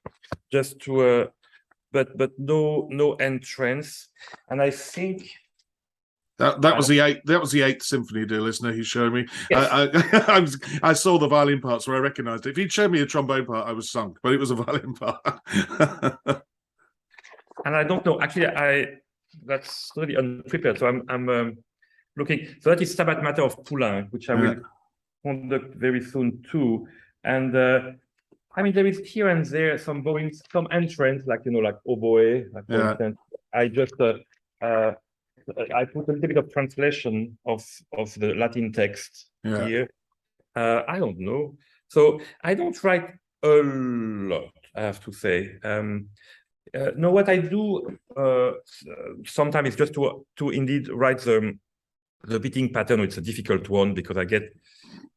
just to but no entrance. And I think that was the eighth symphony, dear listener. He's showing me. Yes. I saw the violin part, so I recognised it. If he'd showed me a trombone part, I was sunk. But it was a violin part. And I don't know. Actually, that's really unprepared. So I'm looking. So that is Stabat Mater of Poulain, which I will conduct very soon too. And I mean, there is here and there some bowings, some entrance, like like oboe. Like for instance, I just I put a little bit of translation of the Latin text here. I don't know. So I don't write a lot, I have to say. No, what I do sometimes is just to indeed write the beating pattern. It's a difficult one because I get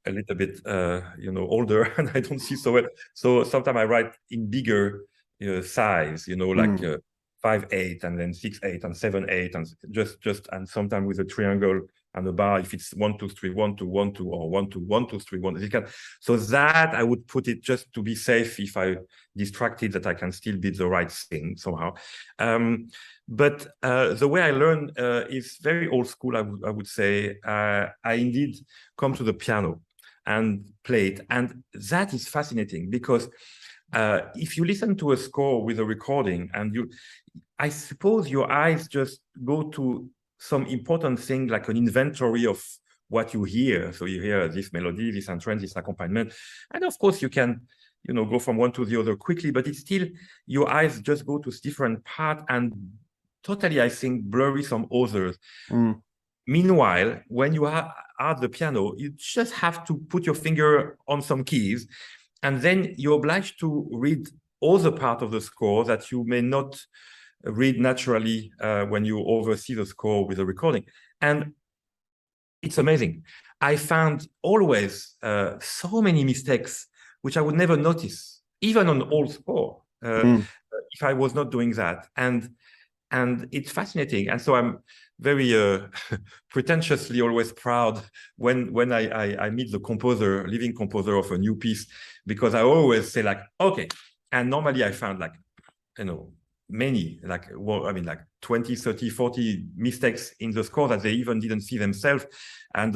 a little bit older and I don't see so well. So sometimes I write in bigger size, like 5/8 and then 6/8 and 7/8 and just and sometimes with a triangle and a bar if it's 1 2 3 1 2 1 2 or 1 2 1 2 3 1. So that I would put it just to be safe if I distracted that I can still beat the right thing somehow. But the way I learn is very old school. I would say I indeed come to the piano and play it, and that is fascinating because if you listen to a score with a recording and I suppose your eyes just go to some important thing like an inventory of what you hear. So you hear this melody, this entrance, this accompaniment, and of course you can go from one to the other quickly, but it's still your eyes just go to different part and totally, I think, blurry some others. Meanwhile, when you are at the piano, you just have to put your finger on some keys, and then you're obliged to read all the part of the score that you may not read naturally when you oversee the score with a recording. And it's amazing. I found always so many mistakes which I would never notice, even on old score, if I was not doing that. And it's fascinating. And so I'm very pretentiously always proud when I meet the composer, living composer of a new piece, because I always say like, okay. And normally I found like, many, like 20, 30, 40 mistakes in the score that they even didn't see themselves. And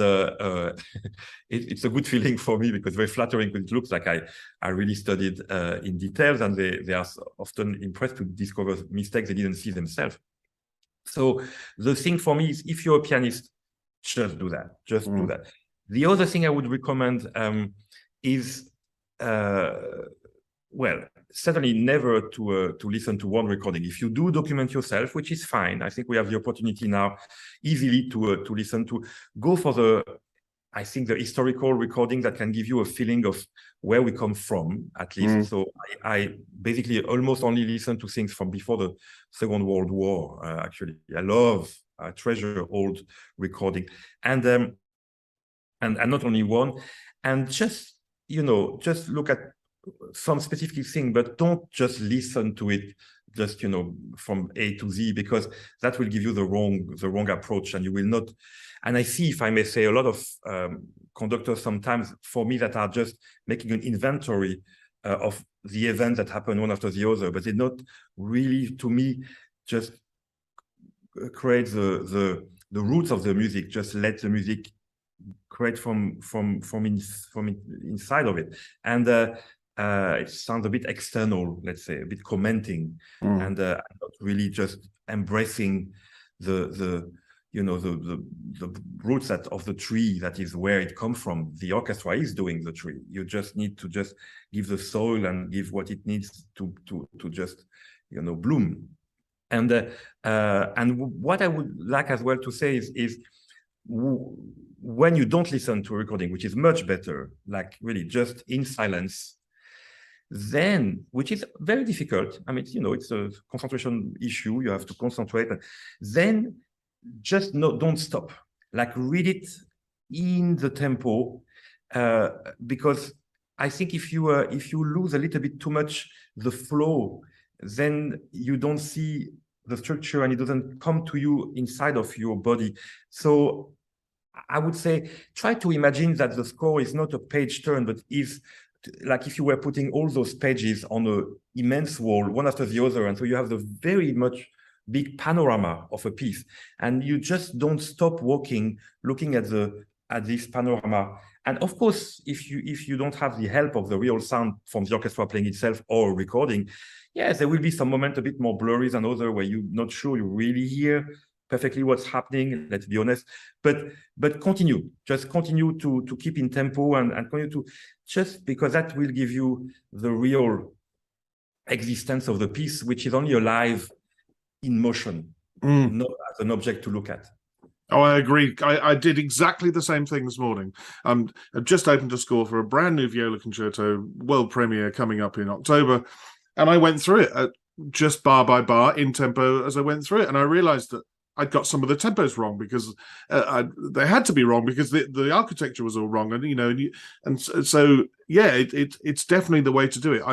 it's a good feeling for me because it's very flattering, because it looks like I really studied in details, and they are often impressed to discover mistakes they didn't see themselves. So the thing for me is, if you're a pianist, just do that. Just do that. The other thing I would recommend is, well, certainly never to listen to one recording. If you do document yourself, which is fine, I think we have the opportunity now easily to listen to. Go for I think the historical recording that can give you a feeling of where we come from, at least. So I basically almost only listen to things from before the Second World War. Actually, I treasure old recording, and not only one, and just look at some specific thing, but don't just listen to it just from A to Z, because that will give you the wrong approach, and you will not. And I see, if I may say, a lot of conductors sometimes, for me, that are just making an inventory of the events that happen one after the other, but they not really, to me, just create the roots of the music. Just let the music create from inside of it, and it sounds a bit external, let's say, a bit commenting, and not really just embracing the roots of the tree, that is where it comes from. The orchestra is doing the tree. You just need to just give the soil and give what it needs to just bloom. And what I would like as well to say is when you don't listen to a recording, which is much better, like really just in silence, then, which is very difficult. I mean, it's a concentration issue. You have to concentrate. Then just don't stop. Like, read it in the tempo, because I think if you lose a little bit too much the flow, then you don't see the structure, and it doesn't come to you inside of your body. So I would say, try to imagine that the score is not a page turn, but is like if you were putting all those pages on an immense wall, one after the other. And so you have the very much big panorama of a piece, and you just don't stop walking, looking at this panorama. And of course, if you don't have the help of the real sound from the orchestra playing itself or recording, yes, there will be some moment a bit more blurry than other, where you're not sure you really hear perfectly what's happening, let's be honest. But continue to keep in tempo, and continue to, just because that will give you the real existence of the piece, which is only alive in motion, not as an object to look at. Oh, I agree. I did exactly the same thing this morning. I've just opened a score for a brand new viola concerto, world premiere coming up in October, and I went through it just bar by bar in tempo as I went through it, and I realized that I'd got some of the tempos wrong, because they had to be wrong, because the architecture was all wrong, and so yeah, it's definitely the way to do it.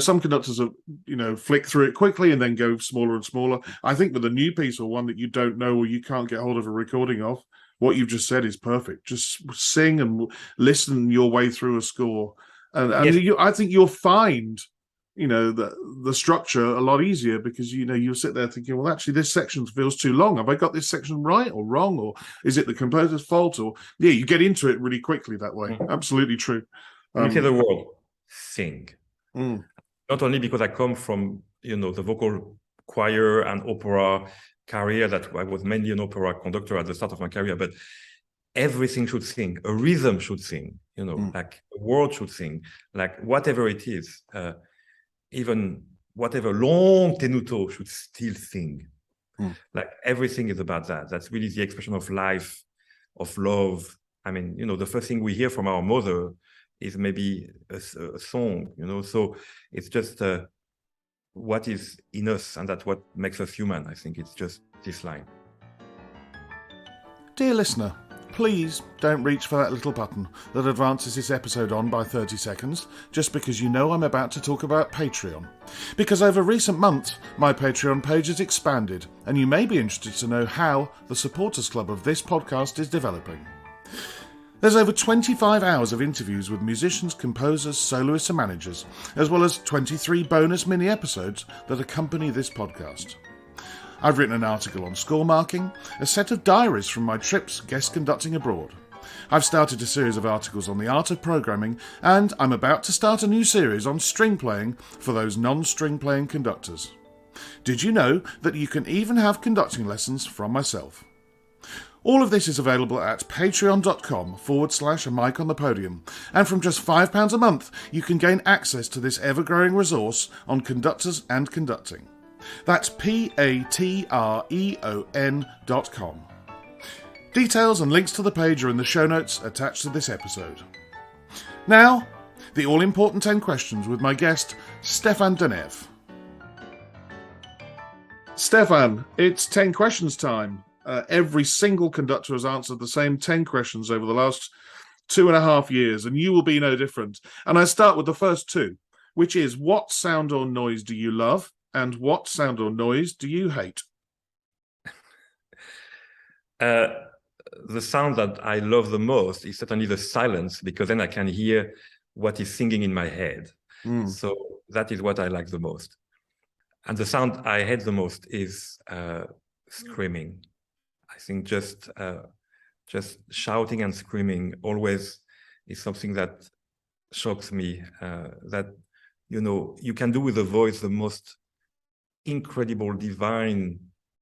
Some conductors flick through it quickly and then go smaller and smaller. I think with a new piece, or one that you don't know or you can't get hold of a recording of, what you've just said is perfect. Just sing and listen your way through a score, and yes. I think you'll find the structure a lot easier, because you'll sit there thinking, well, actually this section feels too long. Have I got this section right or wrong, or is it the composer's fault? Or you get into it really quickly that way. Absolutely true. Let me say the word sing. Not only because I come from the vocal choir and opera career, that I was mainly an opera conductor at the start of my career, but everything should sing. A rhythm should sing. Like a word should sing. Like whatever it is. Even whatever long tenuto should still sing. Like everything is about that. That's really the expression of life, of love. I mean, the first thing we hear from our mother is maybe a song, so it's just what is in us, and that's what makes us human. I think it's just this line. Dear listener, please don't reach for that little button that advances this episode on by 30 seconds, just because I'm about to talk about Patreon. Because over recent months, my Patreon page has expanded, and you may be interested to know how the supporters club of this podcast is developing. There's over 25 hours of interviews with musicians, composers, soloists and managers, as well as 23 bonus mini-episodes that accompany this podcast. I've written an article on score marking, a set of diaries from my trips guest conducting abroad. I've started a series of articles on the art of programming, and I'm about to start a new series on string playing for those non-string playing conductors. Did you know that you can even have conducting lessons from myself? All of this is available at patreon.com/a mic on the podium, and from just £5 a month, you can gain access to this ever-growing resource on conductors and conducting. That's patreon.com. Details and links to the page are in the show notes attached to this episode. Now, the all-important 10 questions with my guest, Stéphane Denève. Stéphane, it's 10 questions time. Every single conductor has answered the same 10 questions over the last 2.5 years, and you will be no different. And I start with the first two, which is, what sound or noise do you love, and what sound or noise do you hate? The sound that I love the most is certainly the silence, because then I can hear what is singing in my head. So that is what I like the most. And the sound I hate the most is screaming. I think just shouting and screaming always is something that shocks me. That, you know, you can do with a voice the most incredible, divine,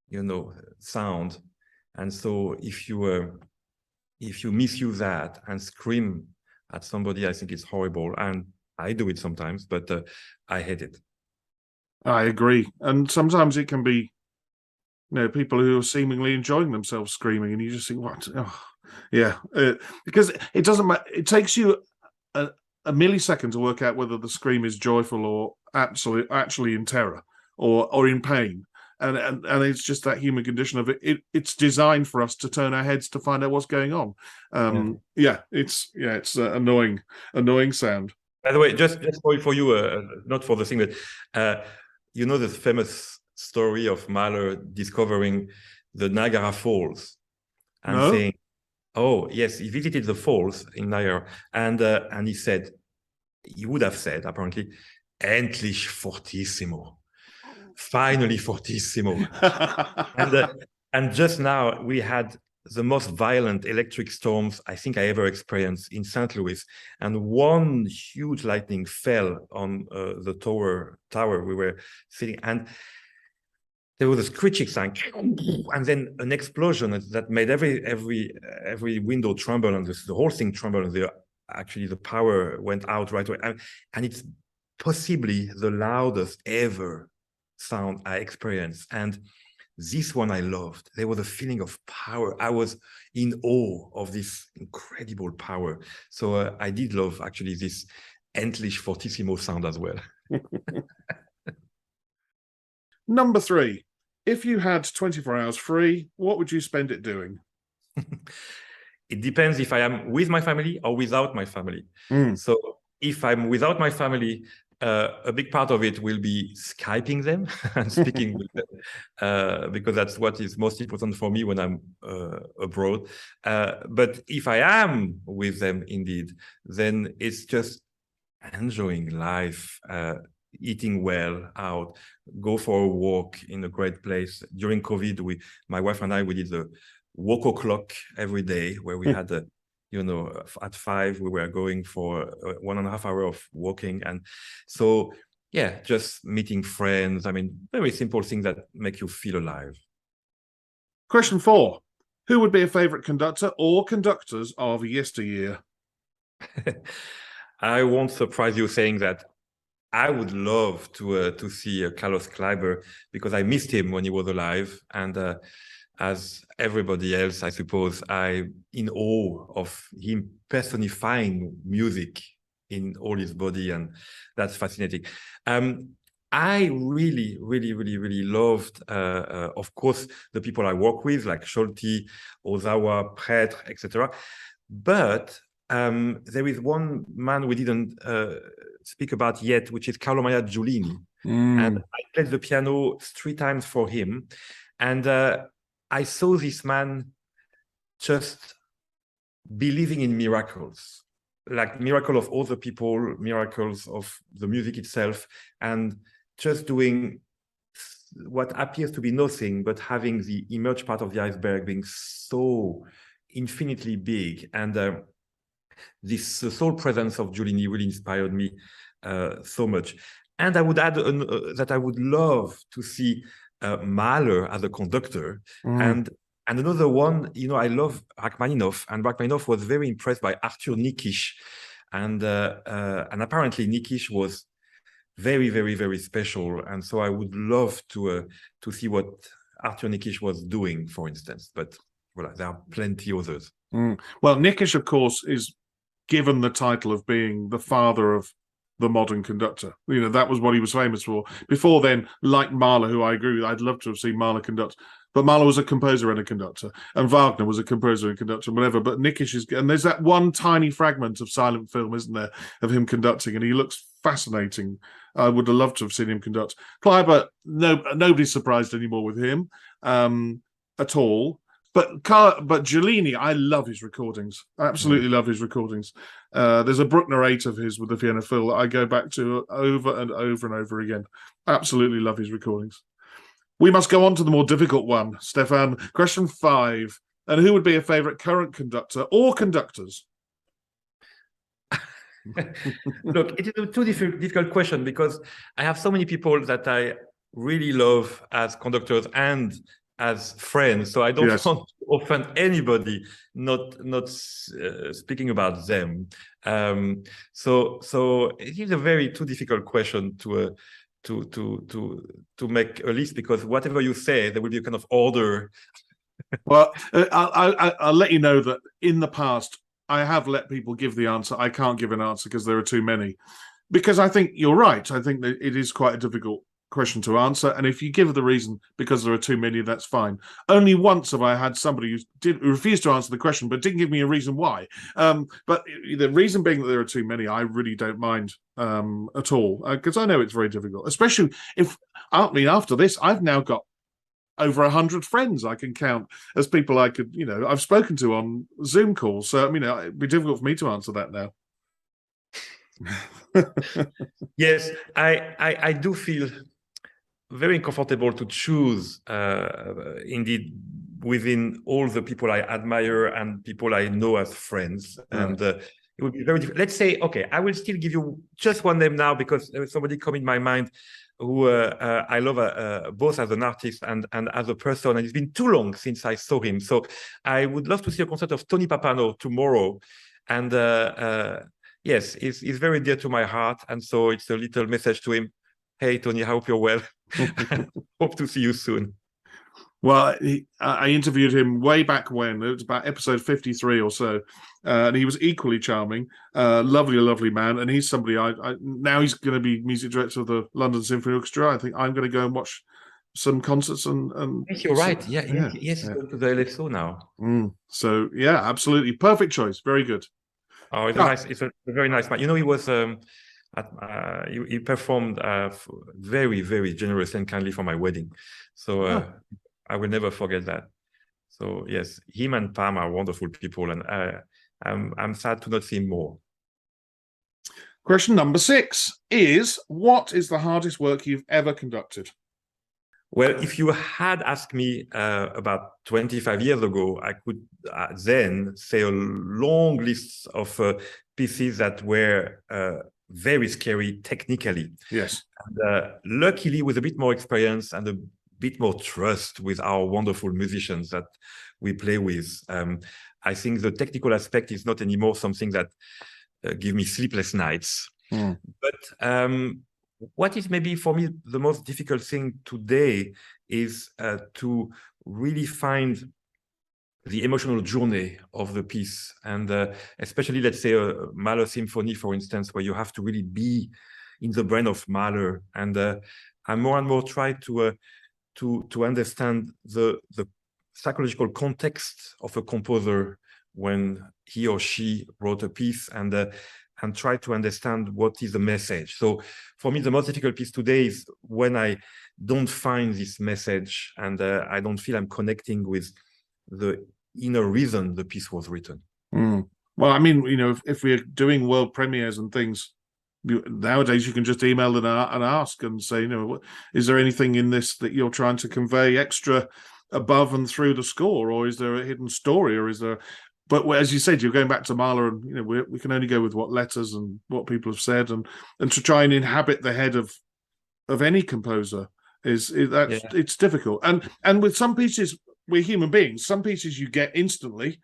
you know, sound. And so if you misuse that and scream at somebody, I think it's horrible. And I do it sometimes, but I hate it. I agree. And sometimes it can be, you know, people who are seemingly enjoying themselves screaming, and you just think, what? Oh, yeah. Because it doesn't matter. It takes you a millisecond to work out whether the scream is joyful or actually in terror or in pain. And it's just that human condition of it. It's designed for us to turn our heads to find out what's going on. It's an annoying sound. By the way, just for you, not for the thing, but you know the famous story of Mahler discovering the Niagara Falls and saying, "Oh yes, he visited the falls in Niagara," and he said, he would have said apparently, "Endlich fortissimo." Finally fortissimo. And just now we had the most violent electric storms I think I ever experienced in St. Louis, and one huge lightning fell on the tower we were sitting, and there was a screeching sound, and then an explosion that made every window tremble, and the whole thing trembled, and actually the power went out right away, and it's possibly the loudest ever sound I experienced. And this one I loved. There was a feeling of power. I was in awe of this incredible power. So I did love actually this endlich fortissimo sound as well. Number 3, if you had 24 hours free, what would you spend it doing? It depends if I am with my family or without my family. So if I'm without my family, a big part of it will be Skyping them and speaking with them, because that's what is most important for me when I'm abroad. But if I am with them indeed, then it's just enjoying life, eating well out, go for a walk in a great place. During COVID, my wife and I, we did the walk o'clock every day, where we had a, you know, at 5 we were going for 1.5 hours of walking. And so, yeah, just meeting friends. I mean, very simple things that make you feel alive. Question 4. Who would be a favorite conductor or conductors of yesteryear? I won't surprise you saying that I would love to see Carlos Kleiber, because I missed him when he was alive. And as everybody else, I suppose, I'm in awe of him personifying music in all his body, and that's fascinating. I really, really, really, really loved, of course, the people I work with, like Scholti, Ozawa, Prêtre, etc. But there is one man we didn't speak about yet, which is Carlo Maria Giulini. And I played the piano 3 times for him. And I saw this man just believing in miracles, like miracle of other people, miracles of the music itself, and just doing what appears to be nothing, but having the emerged part of the iceberg being so infinitely big. And this soul presence of Giulini really inspired me so much. And I would add that I would love to see Mahler as a conductor. And And another one, I love Rachmaninoff, and Rachmaninoff was very impressed by Arthur Nikisch, and apparently Nikisch was very, very, very special. And so I would love to see what Arthur Nikisch was doing, for instance. But well, there are plenty others. Well, Nikisch, of course, is given the title of being the father of the modern conductor. That was what he was famous for. Before then, like Mahler, who I agree with, I'd love to have seen Mahler conduct. But Mahler was a composer and a conductor, and Wagner was a composer and conductor, and whatever. But Nikisch is, and there's that one tiny fragment of silent film, isn't there, of him conducting, and he looks fascinating. I would have loved to have seen him conduct. Kleiber, nobody's surprised anymore with him at all. But Giulini, I love his recordings. I absolutely love his recordings. There's a Bruckner 8 of his with the Vienna Phil that I go back to over and over and over again. Absolutely love his recordings. We must go on to the more difficult one, Stéphane. Question 5. And who would be a favourite current conductor or conductors? Look, it is a too difficult question because I have so many people that I really love as conductors and as friends. So I don't want to offend anybody, not speaking about them. So it is a very too difficult question to make a list, because whatever you say, there will be a kind of order. Well, I'll let you know that in the past, I have let people give the answer. I can't give an answer because there are too many. Because I think you're right. I think that it is quite a difficult question to answer. And if you give the reason because there are too many, that's fine. Only once have I had somebody who refused to answer the question, but didn't give me a reason why. But the reason being that there are too many, I really don't mind at all, because I know it's very difficult, especially after this, I've now got over 100 friends I can count as people I could, I've spoken to on Zoom calls. So, it'd be difficult for me to answer that now. Yes, I do feel very comfortable to choose, indeed, within all the people I admire and people I know as friends. And it would be very difficult. Let's say, okay, I will still give you just one name now because there is somebody come in my mind who I love both as an artist and as a person. And it's been too long since I saw him. So I would love to see a concert of Tony Pappano tomorrow. And yes, he's very dear to my heart. And so it's a little message to him. Hey, Tony, I hope you're well. Hope to see you soon. Well, I interviewed him way back when. It was about episode 53 or so. And he was equally charming. Lovely man. And he's somebody now he's going to be music director of the London Symphony Orchestra. I think I'm going to go and watch some concerts and yes, you're right. Yes, go to the LSO now. So yeah, absolutely. Perfect choice. Very good. Oh, it's a very nice man. He was he performed very, very generous and kindly for my wedding. So I will never forget that. So yes, him and Pam are wonderful people, and I'm sad to not see him more. Question number 6 is: what is the hardest work you've ever conducted? Well, if you had asked me about 25 years ago, I could then say a long list of pieces that were very scary technically. Yes. And luckily, with a bit more experience and a bit more trust with our wonderful musicians that we play with, I think the technical aspect is not anymore something that give me sleepless nights. But what is maybe for me the most difficult thing today is to really find the emotional journey of the piece, and especially, let's say, a Mahler symphony, for instance, where you have to really be in the brain of Mahler. And I more and more try to understand the psychological context of a composer when he or she wrote a piece, and try to understand what is the message. So for me, the most difficult piece today is when I don't find this message and I don't feel I'm connecting with the inner reason the piece was written. Well, I mean, if we're doing world premieres and things, nowadays you can just email and ask and say, is there anything in this that you're trying to convey extra above and through the score, or is there a hidden story, or is there? But as you said, you're going back to Mahler, and we can only go with what letters and what people have said, and to try and inhabit the head of any composer it's difficult. And with some pieces, we're human beings. Some pieces you get instantly,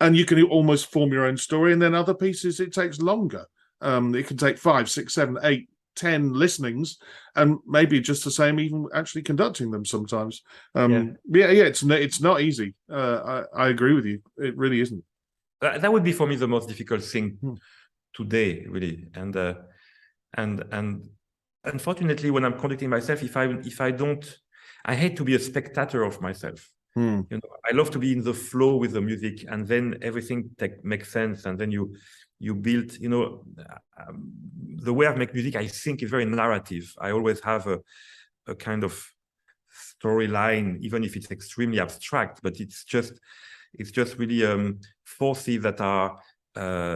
and you can almost form your own story, and then other pieces it takes longer. It can take 5, 6, 7, 8, 10 listenings, and maybe just the same even actually conducting them sometimes. It's not easy. I agree with you. It really isn't. That would be for me the most difficult thing today, really. And unfortunately, when I'm conducting myself, if I don't, I hate to be a spectator of myself. You know, I love to be in the flow with the music, and then everything makes sense, and then you build. You know, the way I make music, I think, is very narrative. I always have a kind of storyline, even if it's extremely abstract. But it's just really forces that are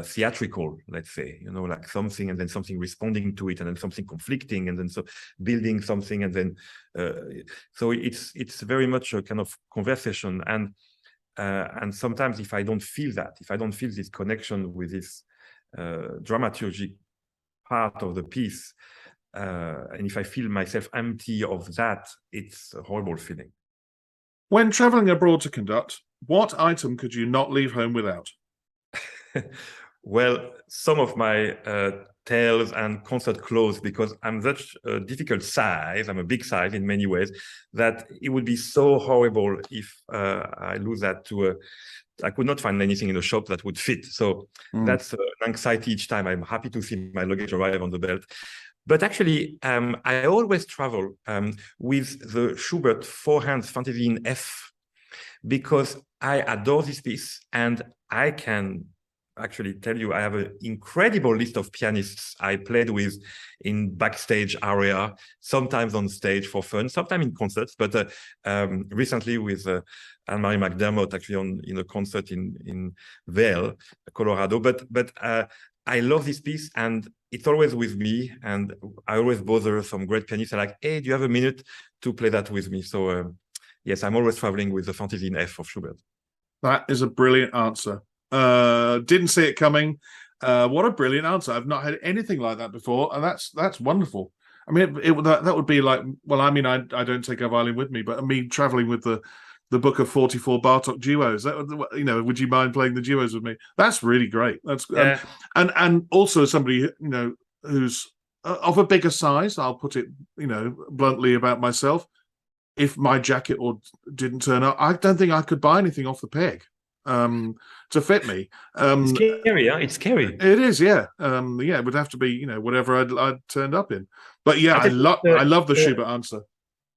theatrical, let's say, you know, like something and then something responding to it, and then something conflicting, and then so building something, and then so it's very much a kind of conversation. And sometimes if I don't feel this connection with this dramaturgic part of the piece, and if I feel myself empty of that, it's a horrible feeling. When traveling abroad to conduct, what item could you not leave home without? Well, some of my tails and concert clothes, because I'm such a difficult size, I'm a big size in many ways, that it would be so horrible if I lose that to I could not find anything in the shop that would fit. So that's an anxiety each time. I'm happy to see my luggage arrive on the belt. But actually, I always travel with the Schubert four-hands Fantasy in F, because I adore this piece, and I can actually tell you I have an incredible list of pianists I played with in backstage area, sometimes on stage for fun, sometimes in concerts, but recently with Anne-Marie McDermott, actually in a concert in Vail, Colorado. But I love this piece, and it's always with me, and I always bother some great pianists. I'm like, hey, do you have a minute to play that with me? So yes, I'm always traveling with the Fantasy in F of Schubert. That is a brilliant answer. Didn't see it coming. What a brilliant answer. I've not had anything like that before, and that's wonderful. I mean, that would be like, well, I mean, I don't take a violin with me, but me traveling with the book of 44 Bartok duos. You know, would you mind playing the duos with me? That's really great. That's and also somebody, you know, who's of a bigger size. I'll put it, you know, bluntly about myself. If my jacket didn't turn up, I don't think I could buy anything off the peg to fit me. It's scary, yeah? It's scary. It is, yeah. Yeah, it would have to be, you know, whatever I'd turned up in. But yeah, I love the Schubert answer.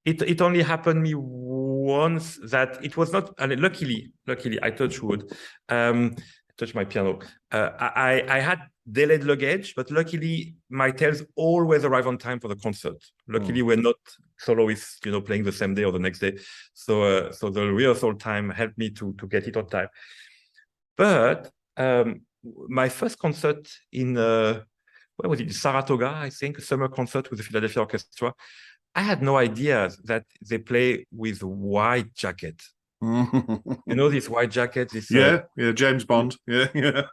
It only happened me once that it was not, and luckily, I touch wood, touch my piano. I had delayed luggage, but luckily my tails always arrive on time for the concert. Luckily, we're not soloists, you know, playing the same day or the next day. So the rehearsal time helped me to get it on time. But my first concert in where was it? Saratoga, I think, a summer concert with the Philadelphia Orchestra. I had no idea that they play with white jacket. You know, this white jacket. This James Bond. Yeah.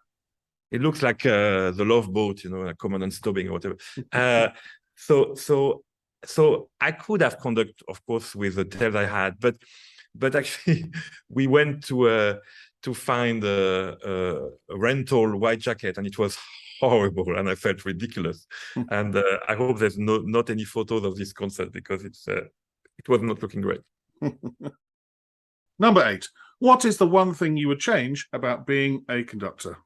It looks like the Love Boat, you know, like Commandant Stobbing or whatever. So I could have conducted, of course, with the tails I had, but actually we went to find a rental white jacket, and it was horrible, and I felt ridiculous. And I hope there's not any photos of this concert, because it was not looking great. Number 8. What is the one thing you would change about being a conductor?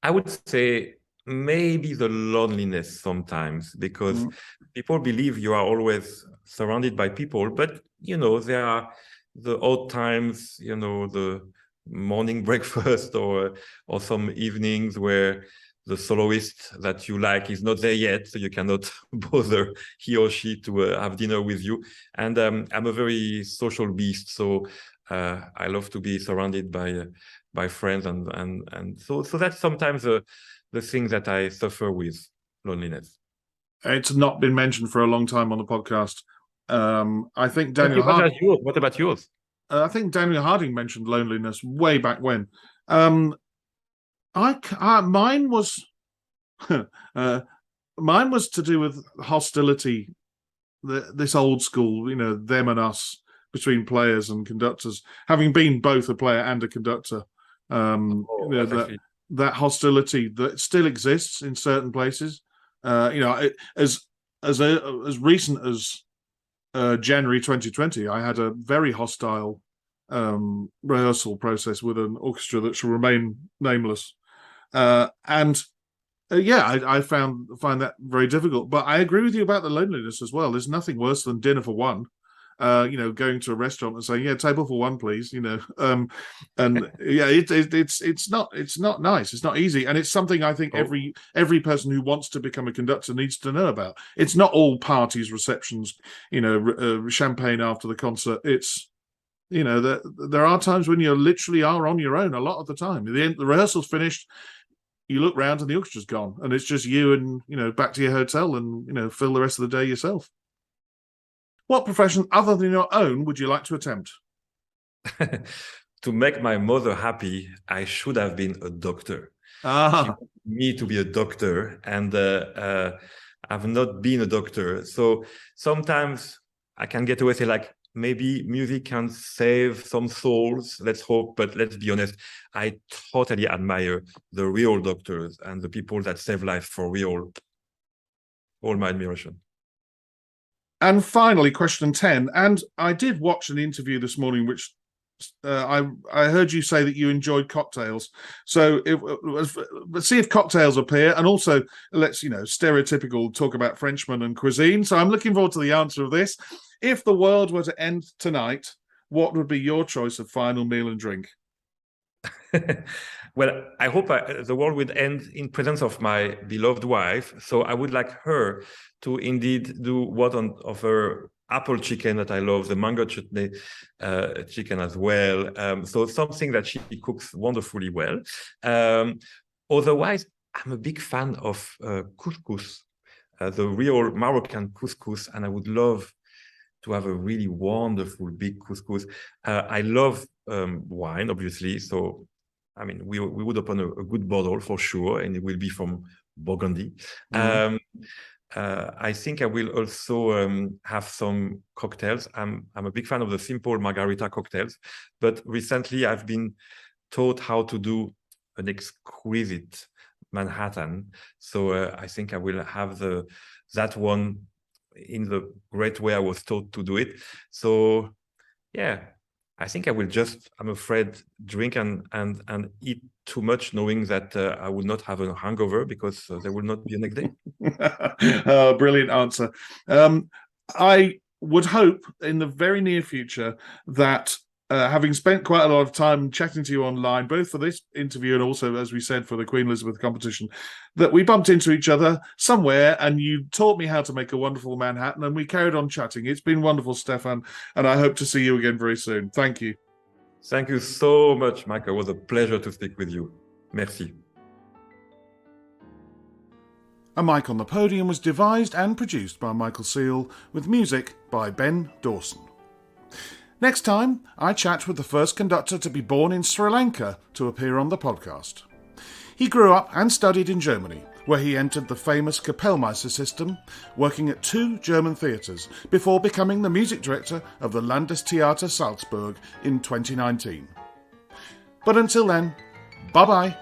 I would say maybe the loneliness sometimes, because people believe you are always surrounded by people, but you know, there are the odd times, you know, the morning breakfast or some evenings where the soloist that you like is not there yet, so you cannot bother he or she to have dinner with you. And I'm a very social beast, so I love to be surrounded by friends, and so that's sometimes the thing that I suffer with, loneliness. It's not been mentioned for a long time on the podcast. I think Daniel Harding. What about yours? I think Daniel Harding mentioned loneliness way back when. Mine was to do with hostility. This old school, you know, them and us between players and conductors. Having been both a player and a conductor, that hostility that still exists in certain places. As recent as January 2020, I had a very hostile rehearsal process with an orchestra that shall remain nameless, I find that very difficult. But I agree with you about the loneliness as well. There's nothing worse than dinner for one. Going to a restaurant and saying, "Yeah, table for one, please." It's not nice. It's not easy, and it's something I think every person who wants to become a conductor needs to know about. It's not all parties, receptions, champagne after the concert. It's there are times when you literally are on your own a lot of the time. At the end, the rehearsal's finished. You look round and the orchestra's gone, and it's just you and back to your hotel and fill the rest of the day yourself. What profession other than your own would you like to attempt? To make my mother happy, I should have been a doctor. She wanted me to be a doctor, and I've not been a doctor. So sometimes I can get away, say like, maybe music can save some souls. Let's hope, but let's be honest. I totally admire the real doctors and the people that save life for real. All my admiration. And finally, question 10. And I did watch an interview this morning, which I heard you say that you enjoyed cocktails. So let's see if cocktails appear. And also, let's, stereotypical talk about Frenchmen and cuisine. So I'm looking forward to the answer of this. If the world were to end tonight, what would be your choice of final meal and drink? Well, I hope the world would end in presence of my beloved wife. So I would like her to indeed do of her apple chicken that I love, the mango chutney chicken as well. So something that she cooks wonderfully well. Otherwise, I'm a big fan of couscous, the real Moroccan couscous, and I would love to have a really wonderful big couscous. I love wine, obviously. So, I mean, we would open a good bottle for sure, and it will be from Burgundy. Mm-hmm. I think I will also have some cocktails. I'm a big fan of the simple margarita cocktails, but recently I've been taught how to do an exquisite Manhattan. So I think I will have that one in the great way I was taught to do it. So yeah, I think I will just, I'm afraid, drink and eat too much, knowing that I will not have a hangover because there will not be a next day. Brilliant answer. I would hope in the very near future that having spent quite a lot of time chatting to you online, both for this interview and also, as we said, for the Queen Elizabeth competition, that we bumped into each other somewhere and you taught me how to make a wonderful Manhattan and we carried on chatting. It's been wonderful, Stéphane, and I hope to see you again very soon. Thank you. Thank you so much, Michael. It was a pleasure to speak with you. Merci. A Mic on the Podium was devised and produced by Michael Seal with music by Ben Dawson. Next time, I chat with the first conductor to be born in Sri Lanka to appear on the podcast. He grew up and studied in Germany, where he entered the famous Kapellmeister system, working at 2 German theatres, before becoming the music director of the Landestheater Salzburg in 2019. But until then, bye-bye.